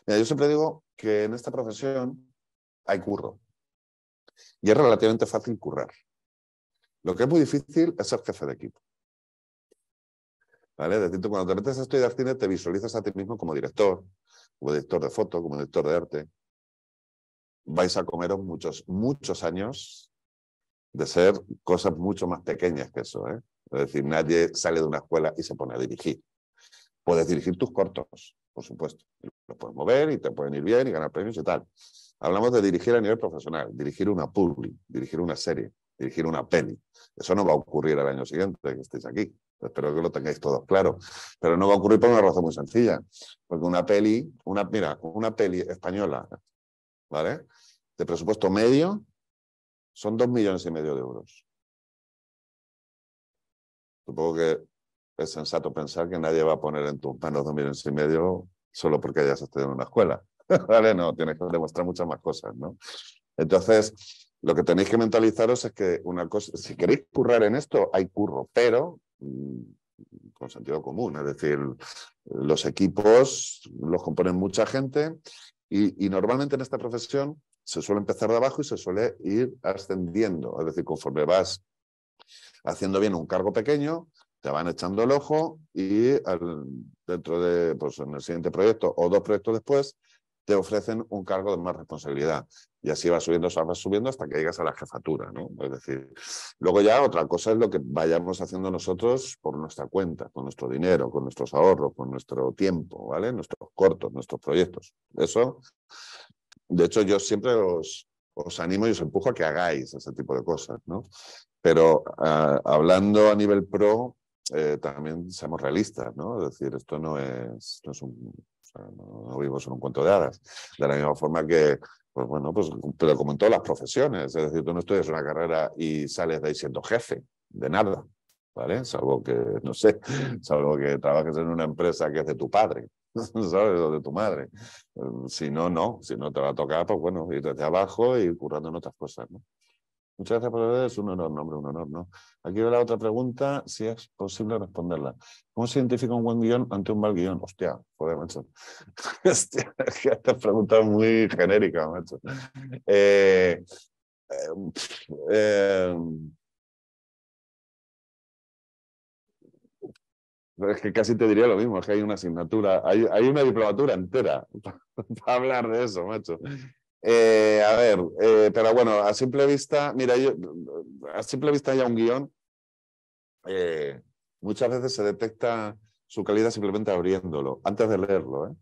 [SPEAKER 1] Mira, yo siempre digo que en esta profesión hay curro. Y es relativamente fácil currar. Lo que es muy difícil es ser jefe de equipo. ¿Vale? Es decir, cuando te metes a estudiar cine, te visualizas a ti mismo como director de foto, como director de arte. Vais a comeros muchos años de ser cosas mucho más pequeñas que eso, ¿eh? Es decir, nadie sale de una escuela y se pone a dirigir. Puedes dirigir tus cortos, por supuesto. Los puedes mover y te pueden ir bien y ganar premios y tal. Hablamos de dirigir a nivel profesional, dirigir una publi, dirigir una serie, dirigir una peli. Eso no va a ocurrir al año siguiente que estéis aquí. Espero que lo tengáis todos claro. Pero no va a ocurrir por una razón muy sencilla. Porque una peli española, ¿vale? De presupuesto medio, son 2,5 millones de euros. Supongo que es sensato pensar que nadie va a poner en tus manos 2,5 millones solo porque hayas estudiado en una escuela. ¿Vale? No, tienes que demostrar muchas más cosas, ¿no? Entonces, lo que tenéis que mentalizaros es que una cosa, si queréis currar en esto, hay curro, pero con sentido común. Es decir, los equipos los componen mucha gente y normalmente en esta profesión se suele empezar de abajo y se suele ir ascendiendo. Es decir, conforme vas haciendo bien un cargo pequeño, te van echando el ojo y dentro de, pues en el siguiente proyecto o 2 proyectos después, te ofrecen un cargo de más responsabilidad. Y así va subiendo hasta que llegas a la jefatura, ¿no? Es decir, luego ya otra cosa es lo que vayamos haciendo nosotros por nuestra cuenta, con nuestro dinero, con nuestros ahorros, con nuestro tiempo, ¿vale? Nuestros cortos, nuestros proyectos. Eso, de hecho, yo siempre os animo y os empujo a que hagáis ese tipo de cosas, ¿no? Pero hablando a nivel pro, también seamos realistas, ¿no? Es decir, esto no es un... O sea, no vivimos en un cuento de hadas. De la misma forma que, pues bueno, pues, pero como en todas las profesiones, es decir, tú no estudias una carrera y sales de ahí siendo jefe, de nada, ¿vale? Salvo que, no sé, salvo que trabajes en una empresa que es de tu padre, ¿sabes? O de tu madre. Si no, no. Si no te va a tocar, pues bueno, ir desde abajo y ir currando en otras cosas, ¿no? Muchas gracias por ver, es un honor, hombre, un honor, ¿no? Aquí va la otra pregunta, si es posible responderla. ¿Cómo se identifica un buen guión ante un mal guión? Hostia, joder, macho. Hostia, esta pregunta es muy genérica, macho. Es que casi te diría lo mismo, es que hay una asignatura, hay una diplomatura entera para hablar de eso, macho. A ver, pero bueno, a simple vista, mira, a simple vista ya un guión, muchas veces se detecta su calidad simplemente abriéndolo, antes de leerlo, ¿eh?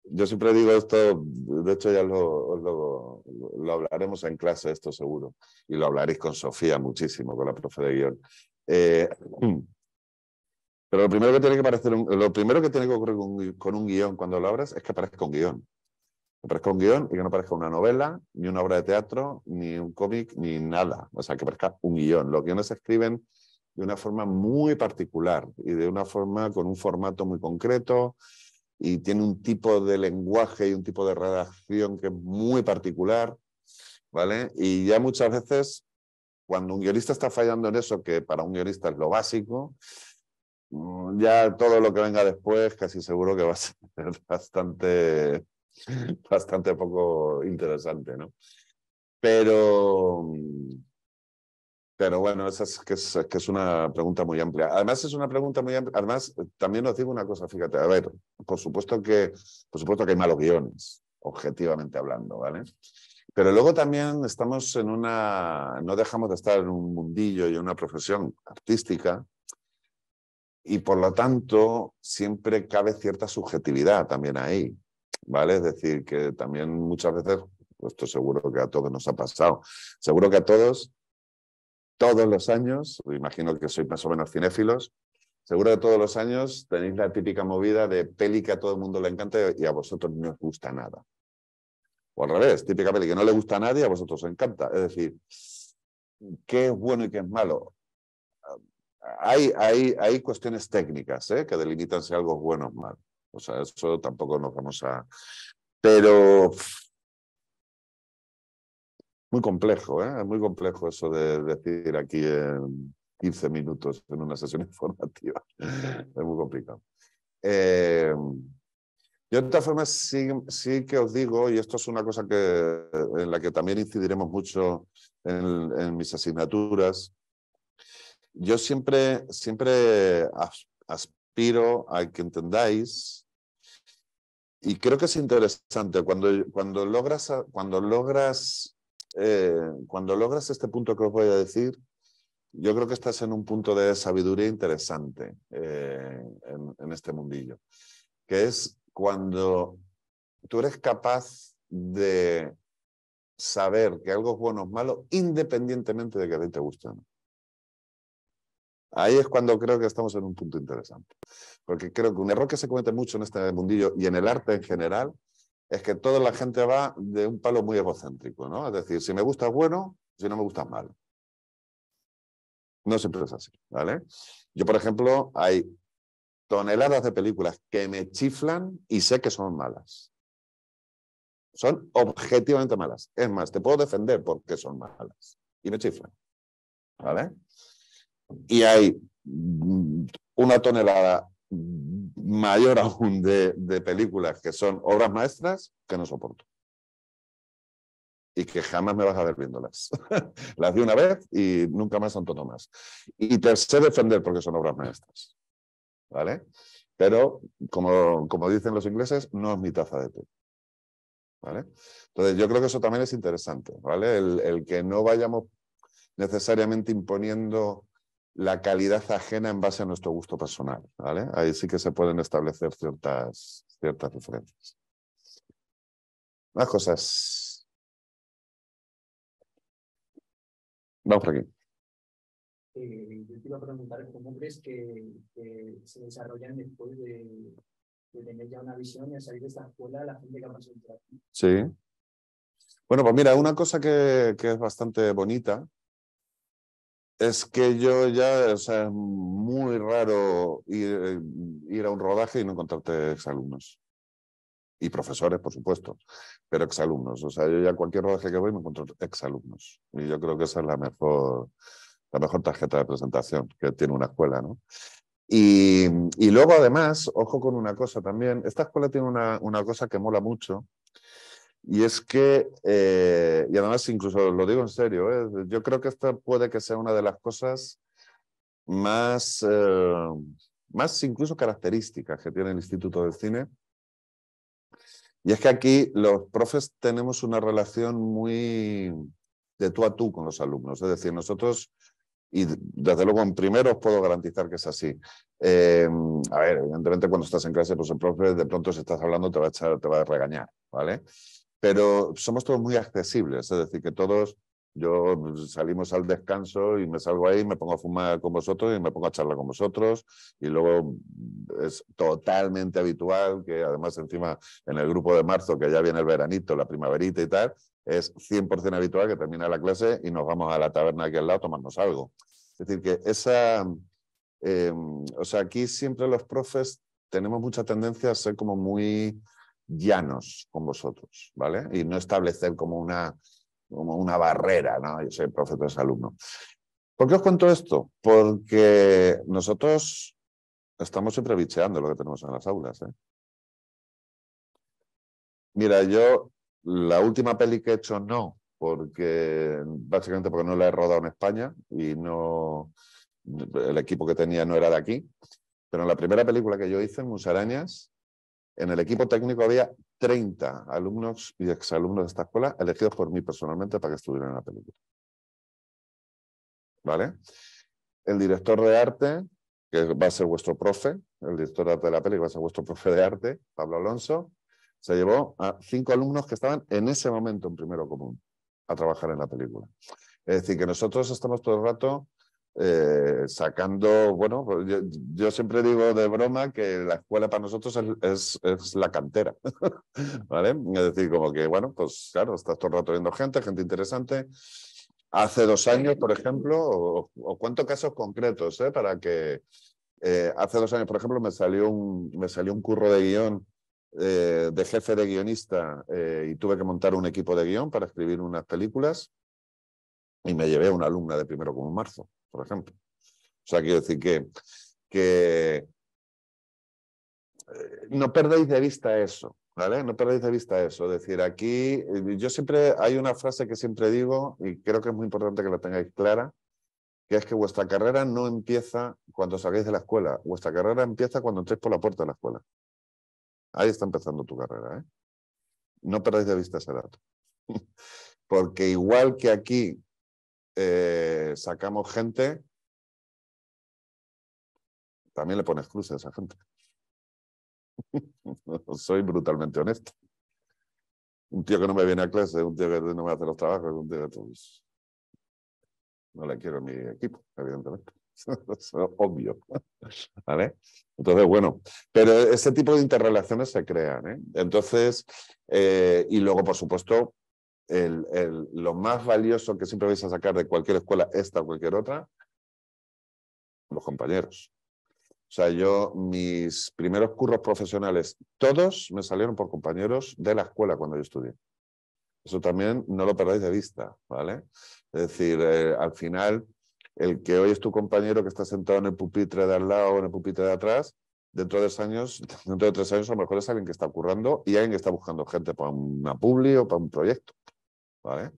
[SPEAKER 1] Yo siempre digo esto, de hecho ya lo hablaremos en clase, esto seguro, y lo hablaréis con Sofía muchísimo, con la profe de guión. Pero lo primero que tiene que ocurrir con un guión cuando lo abras es que aparezca un guión. Que parezca un guión y que no parezca una novela, ni una obra de teatro, ni un cómic, ni nada. O sea, que parezca un guión. Los guiones se escriben de una forma muy particular y de una forma con un formato muy concreto y tiene un tipo de lenguaje y un tipo de redacción que es muy particular, ¿vale? Y ya muchas veces, cuando un guionista está fallando en eso, que para un guionista es lo básico, ya todo lo que venga después casi seguro que va a ser bastante poco interesante, ¿no? Pero bueno, esa es que es una pregunta muy amplia. Además, es una pregunta muy amplia. Además, también os digo una cosa, fíjate, a ver, por supuesto que hay malos guiones, objetivamente hablando, ¿vale? Pero luego también estamos no dejamos de estar en un mundillo y en una profesión artística y por lo tanto siempre cabe cierta subjetividad también ahí, ¿vale? Es decir, que también muchas veces, esto seguro que a todos nos ha pasado, seguro que a todos los años, imagino que sois más o menos cinéfilos, seguro que todos los años tenéis la típica movida de peli que a todo el mundo le encanta y a vosotros no os gusta nada. O al revés, típica peli que no le gusta a nadie y a vosotros os encanta. Es decir, ¿qué es bueno y qué es malo? Hay cuestiones técnicas que delimitan si algo es bueno o malo. O sea, eso tampoco nos vamos a... Pero muy complejo, ¿eh? Es muy complejo eso de decir aquí en 15 minutos en una sesión informativa. Es muy complicado. Yo de todas formas sí que os digo, y esto es una cosa en la que también incidiremos mucho en mis asignaturas, yo siempre aspiro a que entendáis, y creo que es interesante, cuando logras este punto que os voy a decir, yo creo que estás en un punto de sabiduría interesante en este mundillo, que es cuando tú eres capaz de saber que algo es bueno o malo independientemente de que a ti te guste o no. Ahí es cuando creo que estamos en un punto interesante. Porque creo que un error que se comete mucho en este mundillo y en el arte en general es que toda la gente va de un palo muy egocéntrico, ¿no? Es decir, si me gusta es bueno, si no me gusta es malo. No siempre es así, ¿vale? Yo, por ejemplo, hay toneladas de películas que me chiflan y sé que son malas. Son objetivamente malas. Es más, te puedo defender porque son malas. Y me chiflan, ¿vale? Y hay una tonelada mayor aún de películas que son obras maestras que no soporto. Y que jamás me vas a ver viéndolas. Las vi una vez y nunca más Santo Tomás. Y te sé defender porque son obras maestras. ¿Vale? Pero, como dicen los ingleses, no es mi taza de té. ¿vale? Entonces, yo creo que eso también es interesante, ¿vale? El que no vayamos necesariamente imponiendo la calidad ajena en base a nuestro gusto personal, ¿vale? Ahí sí que se pueden establecer ciertas diferencias. Más cosas. Vamos por aquí.
[SPEAKER 2] Yo te iba a preguntar, ¿cómo crees que se desarrollan después de tener ya una visión y de salir de esta escuela la gente que ha pasado por aquí?
[SPEAKER 1] Sí. Bueno, pues mira, una cosa que es bastante bonita es que yo ya, o sea, es muy raro ir a un rodaje y no encontrarte exalumnos. Y profesores, por supuesto, pero exalumnos. O sea, yo ya a cualquier rodaje que voy me encuentro exalumnos. Y yo creo que esa es la mejor tarjeta de presentación que tiene una escuela, ¿no? Y luego, además, ojo con una cosa también. Esta escuela tiene una cosa que mola mucho. Y es que, y además incluso lo digo en serio, yo creo que esta puede que sea una de las cosas más incluso características que tiene el Instituto del Cine. Y es que aquí los profes tenemos una relación muy de tú a tú con los alumnos. Es decir, nosotros, y desde luego en primero os puedo garantizar que es así. A ver, evidentemente cuando estás en clase, pues el profe de pronto si estás hablando te va a regañar, ¿vale? Pero somos todos muy accesibles, es decir, que todos, yo salimos al descanso y me salgo ahí, me pongo a fumar con vosotros y me pongo a charlar con vosotros y luego es totalmente habitual que además encima en el grupo de marzo, que ya viene el veranito, la primaverita y tal, es 100% habitual que termina la clase y nos vamos a la taberna aquí al lado a tomarnos algo. Es decir, que o sea, aquí siempre los profes tenemos mucha tendencia a ser como muy llanos con vosotros, ¿vale? Y no establecer como una barrera, ¿no? Yo soy profe, tú eres alumno. ¿Por qué os cuento esto? Porque nosotros estamos siempre bicheando lo que tenemos en las aulas, ¿eh? Mira, yo la última peli que he hecho no, básicamente porque no la he rodado en España y no, el equipo que tenía no era de aquí, pero en la primera película que yo hice, Musarañas, en el equipo técnico había 30 alumnos y exalumnos de esta escuela elegidos por mí personalmente para que estuvieran en la película. ¿Vale? El director de arte, que va a ser vuestro profe, el director de arte de la película va a ser vuestro profe de arte, Pablo Alonso, se llevó a 5 alumnos que estaban en ese momento en primero común a trabajar en la película. Es decir, que nosotros estamos todo el rato sacando, bueno, yo siempre digo de broma que la escuela para nosotros es la cantera, ¿vale? Es decir, como que, bueno, pues claro, estás todo el rato viendo gente interesante. Hace 2 años, por ejemplo, o cuento casos concretos, para que hace 2 años, por ejemplo, me salió un curro de guión de jefe de guionista y tuve que montar un equipo de guión para escribir unas películas y me llevé a una alumna de primero como marzo, por ejemplo. O sea, quiero decir que no perdéis de vista eso, ¿vale? No perdéis de vista eso. Es decir, aquí yo siempre, hay una frase que siempre digo y creo que es muy importante que la tengáis clara, que es que vuestra carrera no empieza cuando salgáis de la escuela, vuestra carrera empieza cuando entréis por la puerta de la escuela. Ahí está empezando tu carrera, ¿eh? No perdáis de vista ese dato. Porque igual que aquí sacamos gente, también le pones cruces a esa gente. Soy brutalmente honesto. Un tío que no me viene a clase, un tío que no me hace los trabajos, un tío que pues, no le quiero en mi equipo, evidentemente. Es obvio. ¿Vale? Entonces, bueno, pero ese tipo de interrelaciones se crean, ¿eh? Entonces, y luego, por supuesto, lo más valioso que siempre vais a sacar de cualquier escuela, esta o cualquier otra, los compañeros. O sea, mis primeros curros profesionales, todos me salieron por compañeros de la escuela cuando yo estudié. Eso también no lo perdáis de vista, ¿vale? Es decir, al final, el que hoy es tu compañero que está sentado en el pupitre de al lado o en el pupitre de atrás, dentro de 3 años a lo mejor es alguien que está currando y alguien que está buscando gente para una publi o para un proyecto, ¿vale?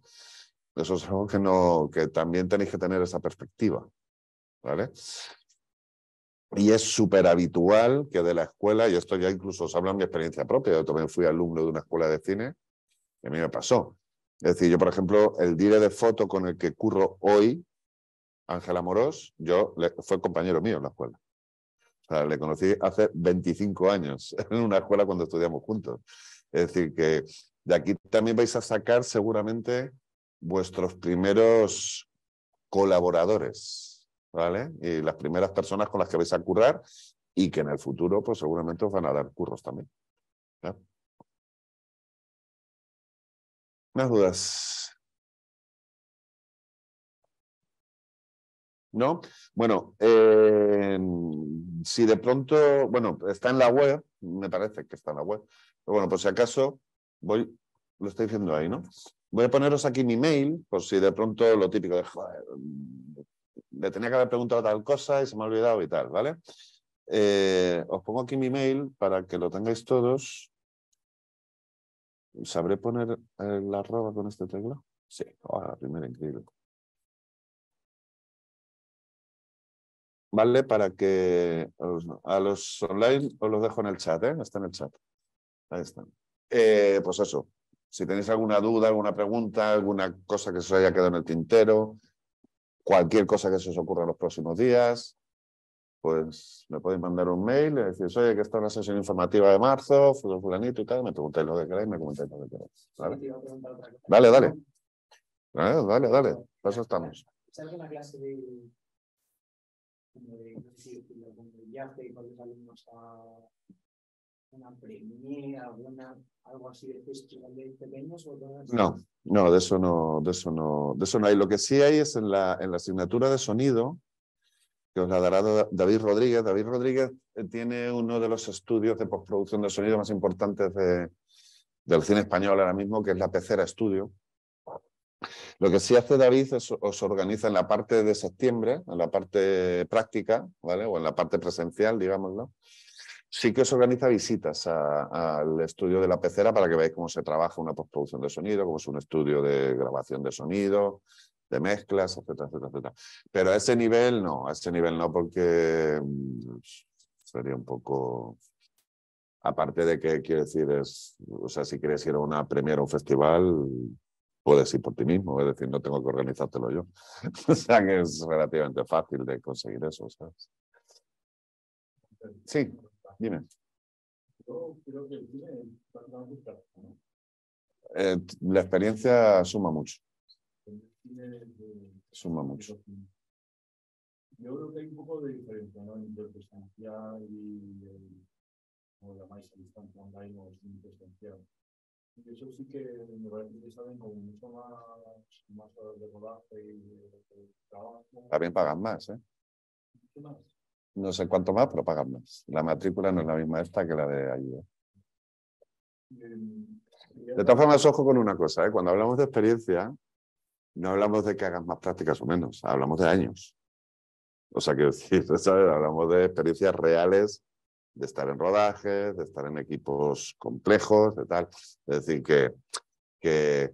[SPEAKER 1] Eso es algo que también tenéis que tener esa perspectiva, ¿vale? Y es súper habitual que de la escuela, y esto ya incluso os habla de mi experiencia propia, yo también fui alumno de una escuela de cine, A mí me pasó. Es decir, yo, por ejemplo, el dire de foto con el que curro hoy, Ángel Amorós, fue compañero mío en la escuela. O sea, le conocí hace 25 años en una escuela cuando estudiamos juntos. Es decir, que de aquí también vais a sacar seguramente vuestros primeros colaboradores, ¿vale? Y las primeras personas con las que vais a currar y que en el futuro, pues seguramente os van a dar curros también. ¿No? ¿Más dudas? ¿No? Bueno, si de pronto, bueno, está en la web, me parece que está en la web, pero bueno, por si acaso, lo estáis viendo ahí, ¿no? Voy a poneros aquí mi mail, por si de pronto lo típico de, joder, le tenía que haber preguntado tal cosa y se me ha olvidado y tal, ¿vale? Os pongo aquí mi mail para que lo tengáis todos. ¿Sabré poner la arroba con este teclado? Sí, la primera, increíble. ¿Vale? Para que a los online os los dejo en el chat, ¿eh? Está en el chat. Ahí están. Pues eso, si tenéis alguna duda, alguna pregunta, alguna cosa que se os haya quedado en el tintero, cualquier cosa que se os ocurra en los próximos días, pues me podéis mandar un mail y decir, oye, que está en la sesión informativa de marzo, fulanito y tal, me preguntáis lo que queráis, me comentáis lo que queráis. ¿Vale? Dale, dale. Dale. Para eso estamos.
[SPEAKER 2] ¿Es alguna clase de no sé si decirlo, como de viaje con los alumnos a una premiere, algo así de festival de pequeños? ¿O
[SPEAKER 1] no, de eso no hay. Lo que sí hay es en la asignatura de sonido, que os la dará David Rodríguez. David Rodríguez tiene uno de los estudios de postproducción de sonido más importantes del cine español ahora mismo, que es la Pecera Estudio. Lo que sí hace David es os organiza en la parte de septiembre, en la parte práctica, ¿vale? O en la parte presencial, digámoslo. Sí que os organiza visitas al estudio de la Pecera para que veáis cómo se trabaja una postproducción de sonido, cómo es un estudio de grabación de sonido, de mezclas, etcétera. Pero a ese nivel no, porque sería un poco... Aparte de que, quiero decir, o sea, si quieres ir a una premiere o un festival, puedes ir por ti mismo, es decir, no tengo que organizártelo yo. O sea que es relativamente fácil de conseguir eso, ¿sabes? Sí, dime.
[SPEAKER 3] Yo creo que el cine
[SPEAKER 1] la experiencia suma mucho. Suma mucho.
[SPEAKER 3] Yo creo que hay un poco de diferencia, ¿no? Entre el presencial y como llamáis, a distancia online o presencial. Y eso sí que me parece que saben como mucho más horas de rodaje y de trabajo.
[SPEAKER 1] También pagan más, ¿eh?
[SPEAKER 3] ¿Qué más?
[SPEAKER 1] No sé cuánto más, pero pagan más. La matrícula no es la misma esta que la de allí. De todas formas, ojo con una cosa, ¿eh? Cuando hablamos de experiencia, no hablamos de que hagas más prácticas o menos, hablamos de años. O sea, quiero decir, ¿sabes? Hablamos de experiencias reales, de estar en rodajes, de estar en equipos complejos, de tal. Es decir, que...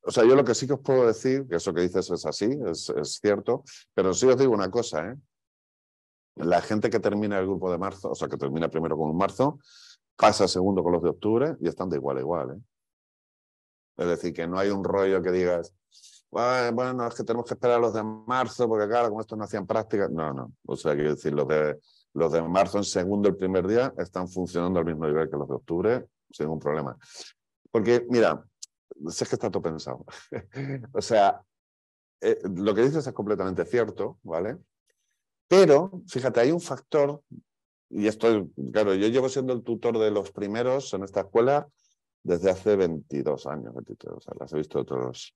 [SPEAKER 1] O sea, yo lo que sí que os puedo decir, que eso que dices es así, es cierto, pero sí os digo una cosa, ¿eh? La gente que termina el grupo de marzo, o sea, que termina primero con un marzo, pasa segundo con los de octubre y están de igual a igual, ¿eh? Es decir, que no hay un rollo que digas, bueno, es que tenemos que esperar a los de marzo, porque claro, como estos no hacían práctica. No. O sea, quiero decir, los de marzo en segundo el primer día están funcionando al mismo nivel que los de octubre, sin ningún problema. Porque, mira, sé que está todo pensado. O sea, lo que dices es completamente cierto, ¿vale? Pero, fíjate, hay un factor, y esto, claro, yo llevo siendo el tutor de los primeros en esta escuela desde hace 22 años, 23, o sea, las he visto todos.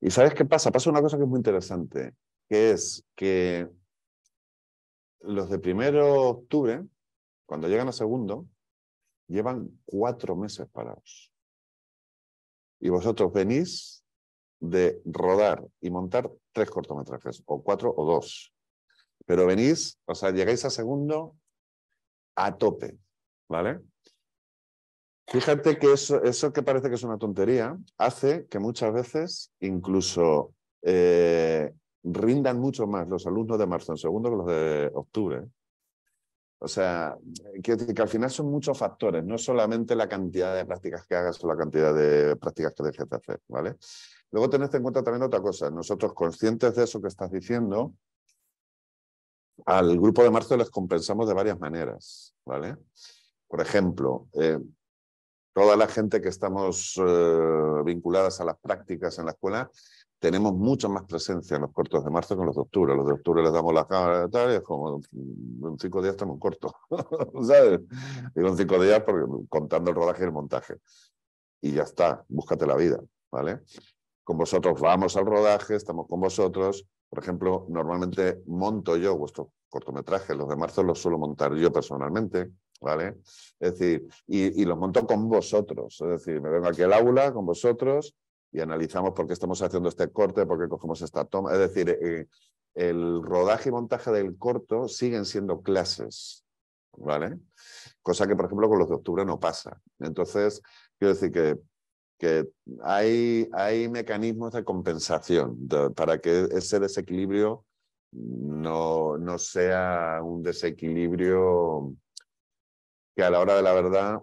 [SPEAKER 1] ¿Y sabes qué pasa? Pasa una cosa que es muy interesante, que es que los de primero octubre, cuando llegan a segundo, llevan 4 meses parados. Y vosotros venís de rodar y montar 3 cortometrajes, o 4 o 2. Pero venís, o sea, llegáis a segundo a tope, ¿vale? Fíjate que eso que parece que es una tontería, hace que muchas veces incluso rindan mucho más los alumnos de marzo en segundo que los de octubre. O sea, quiero decir que al final son muchos factores, no solamente la cantidad de prácticas que hagas o la cantidad de prácticas que dejes de hacer, ¿vale? Luego tened en cuenta también otra cosa. Nosotros, conscientes de eso que estás diciendo, al grupo de marzo les compensamos de varias maneras, ¿vale? Por ejemplo, toda la gente que estamos vinculadas a las prácticas en la escuela, tenemos mucha más presencia en los cortos de marzo que en los de octubre. Los de octubre les damos la cámara y tal, y es como en 5 días estamos en corto, ¿sabes? Digo en 5 días porque, contando el rodaje y el montaje. Y ya está, búscate la vida, ¿vale? Con vosotros vamos al rodaje, estamos con vosotros. Por ejemplo, normalmente monto yo vuestros cortometrajes, los de marzo los suelo montar yo personalmente, ¿vale? Es decir, y los monto con vosotros. Es decir, me vengo aquí al aula con vosotros y analizamos por qué estamos haciendo este corte, por qué cogemos esta toma. Es decir, el rodaje y montaje del corto siguen siendo clases, ¿vale? Cosa que, por ejemplo, con los de octubre no pasa. Entonces, quiero decir que hay mecanismos de compensación para que ese desequilibrio no sea un desequilibrio que a la hora de la verdad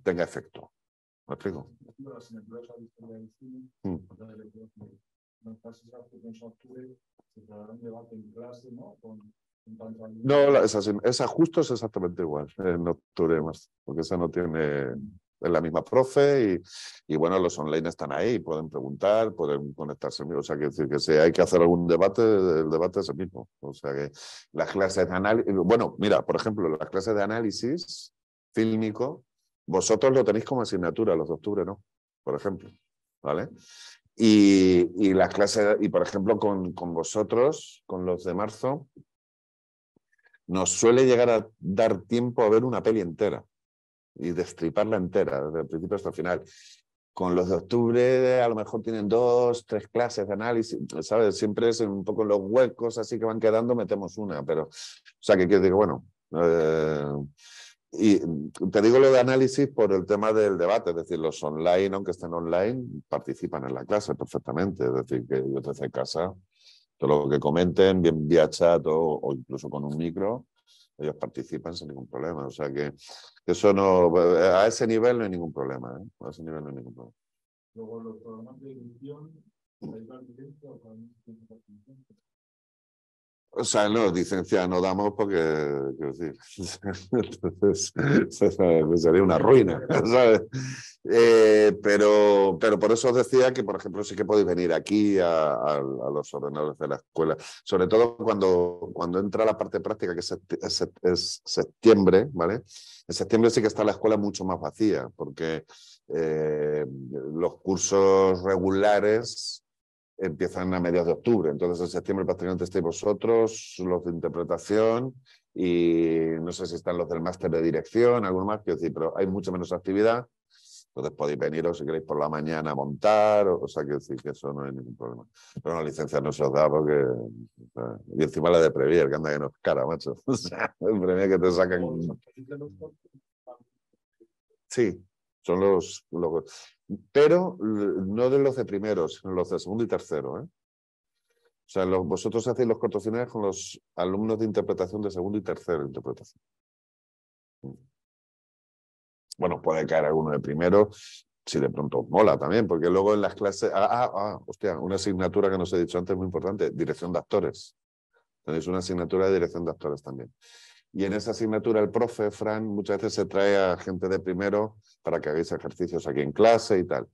[SPEAKER 1] tenga efecto. ¿Me explico? No, esa justo es exactamente igual en octubre más, porque esa no tiene... Es la misma profe y bueno, los online están ahí, pueden preguntar, pueden conectarse. O sea, que decir que si hay que hacer algún debate, el debate es el mismo. O sea, que las clases de análisis... Bueno, mira, por ejemplo, las clases de análisis fílmico, vosotros lo tenéis como asignatura, los de octubre no, por ejemplo, ¿vale? Y las clases, y por ejemplo, con vosotros, con los de marzo, nos suele llegar a dar tiempo a ver una peli entera y destriparla entera, desde el principio hasta el final. Con los de octubre a lo mejor tienen 2, 3 clases de análisis, ¿sabes? Siempre es un poco los huecos así que van quedando, metemos una, pero... O sea, que quiero decir, bueno... y te digo lo de análisis por el tema del debate, es decir, los online, aunque estén online, participan en la clase perfectamente, es decir, que yo desde casa, todo lo que comenten, bien vía chat o incluso con un micro, ellos participan sin ningún problema. O sea que eso no, a ese nivel no hay ningún problema, ¿eh? A ese nivel no hay ningún problema.
[SPEAKER 3] Luego los programas de edición, ¿hay más licencia o también tienen licencia?
[SPEAKER 1] O sea, no, licencia no damos porque, quiero decir, entonces sería una ruina, ¿sabes? Pero por eso os decía que, por ejemplo, sí que podéis venir aquí a los ordenadores de la escuela, sobre todo cuando entra la parte práctica, que es septiembre, ¿vale? En septiembre sí que está la escuela mucho más vacía, porque los cursos regulares empiezan a mediados de octubre, entonces en septiembre prácticamente estáis vosotros, los de interpretación y no sé si están los del máster de dirección, alguno más, quiero decir, pero hay mucha menos actividad, entonces podéis veniros si queréis por la mañana a montar, o sea, quiero decir que eso no hay ningún problema. Pero la licencia no se os da porque... O sea, y encima la de Previer, que anda que no es cara, macho. O sea, el Previer que te sacan... Sí, son los... Pero no de los de primeros, sino los de segundo y tercero, ¿eh? O sea, vosotros hacéis los cortofinales con los alumnos de interpretación de segundo y tercero de interpretación. Bueno, puede caer alguno de primero, si de pronto os mola también, porque luego en las clases... hostia, una asignatura que nos he dicho antes muy importante, dirección de actores. Tenéis una asignatura de dirección de actores también. Y en esa asignatura el profe, Fran, muchas veces se trae a gente de primero para que hagáis ejercicios aquí en clase y tal.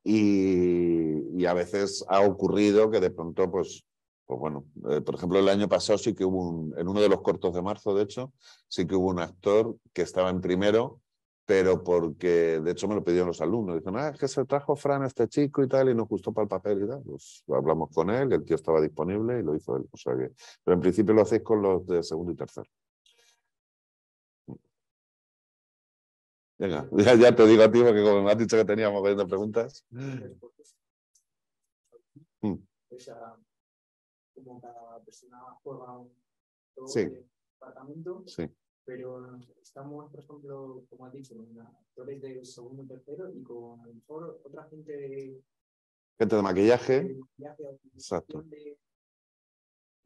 [SPEAKER 1] Y a veces ha ocurrido que de pronto, pues bueno, por ejemplo, el año pasado sí que hubo en uno de los cortos de marzo, de hecho, sí que hubo un actor que estaba en primero, pero porque, de hecho, me lo pidieron los alumnos. Dicen, es que se trajo Fran a este chico y tal, y nos gustó para el papel y tal. Pues hablamos con él, el tío estaba disponible y lo hizo él. O sea que, pero en principio lo hacéis con los de segundo y tercero. Venga, ya te digo a ti, porque como me has dicho que teníamos varias preguntas.
[SPEAKER 2] Como cada persona juega un
[SPEAKER 1] Sí.
[SPEAKER 2] departamento,
[SPEAKER 1] Sí.
[SPEAKER 2] pero estamos, por ejemplo, como has dicho, con actores de segundo y tercero y con a lo mejor otra gente de
[SPEAKER 1] Gente de maquillaje.
[SPEAKER 2] maquillaje o
[SPEAKER 1] Exacto.
[SPEAKER 2] de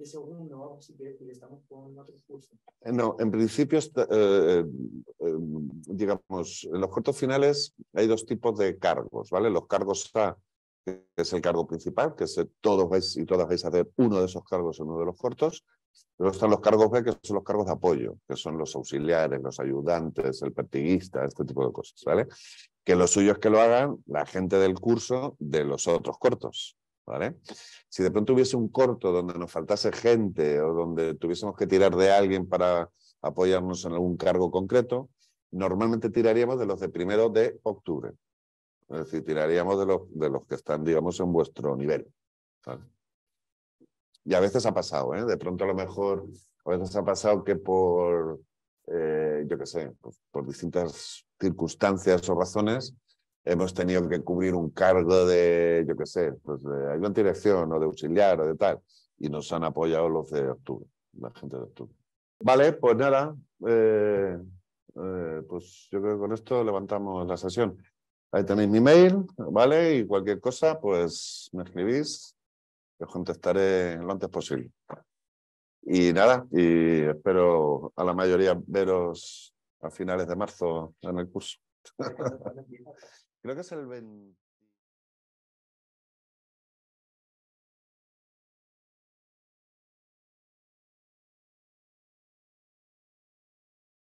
[SPEAKER 2] de segundo o algo así, quiere decir, estamos con otros cursos.
[SPEAKER 1] No, en principio, digamos, en los cortos finales hay dos tipos de cargos, ¿vale? Los cargos A, que es el cargo principal, que todos vais y todas vais a hacer uno de esos cargos en uno de los cortos. Luego están los cargos B, que son los cargos de apoyo, que son los auxiliares, los ayudantes, el pertiguista, este tipo de cosas, ¿vale? Que lo suyo es que lo hagan la gente del curso de los otros cortos, ¿vale? Si de pronto hubiese un corto donde nos faltase gente o donde tuviésemos que tirar de alguien para apoyarnos en algún cargo concreto, normalmente tiraríamos de los de 1 de octubre. Es decir, tiraríamos de los que están, digamos, en vuestro nivel, ¿vale? Y a veces ha pasado, ¿eh? De pronto a lo mejor, a veces ha pasado que por, yo qué sé, pues por distintas circunstancias o razones, hemos tenido que cubrir un cargo de, yo qué sé, pues de ayudante de dirección o de auxiliar o de tal, y nos han apoyado los de octubre, la gente de octubre. Vale, pues nada, pues yo creo que con esto levantamos la sesión. Ahí tenéis mi mail, ¿vale? Y cualquier cosa, pues me escribís. Os contestaré lo antes posible. Y nada, y espero a la mayoría veros a finales de marzo en el curso. Creo que es el 20.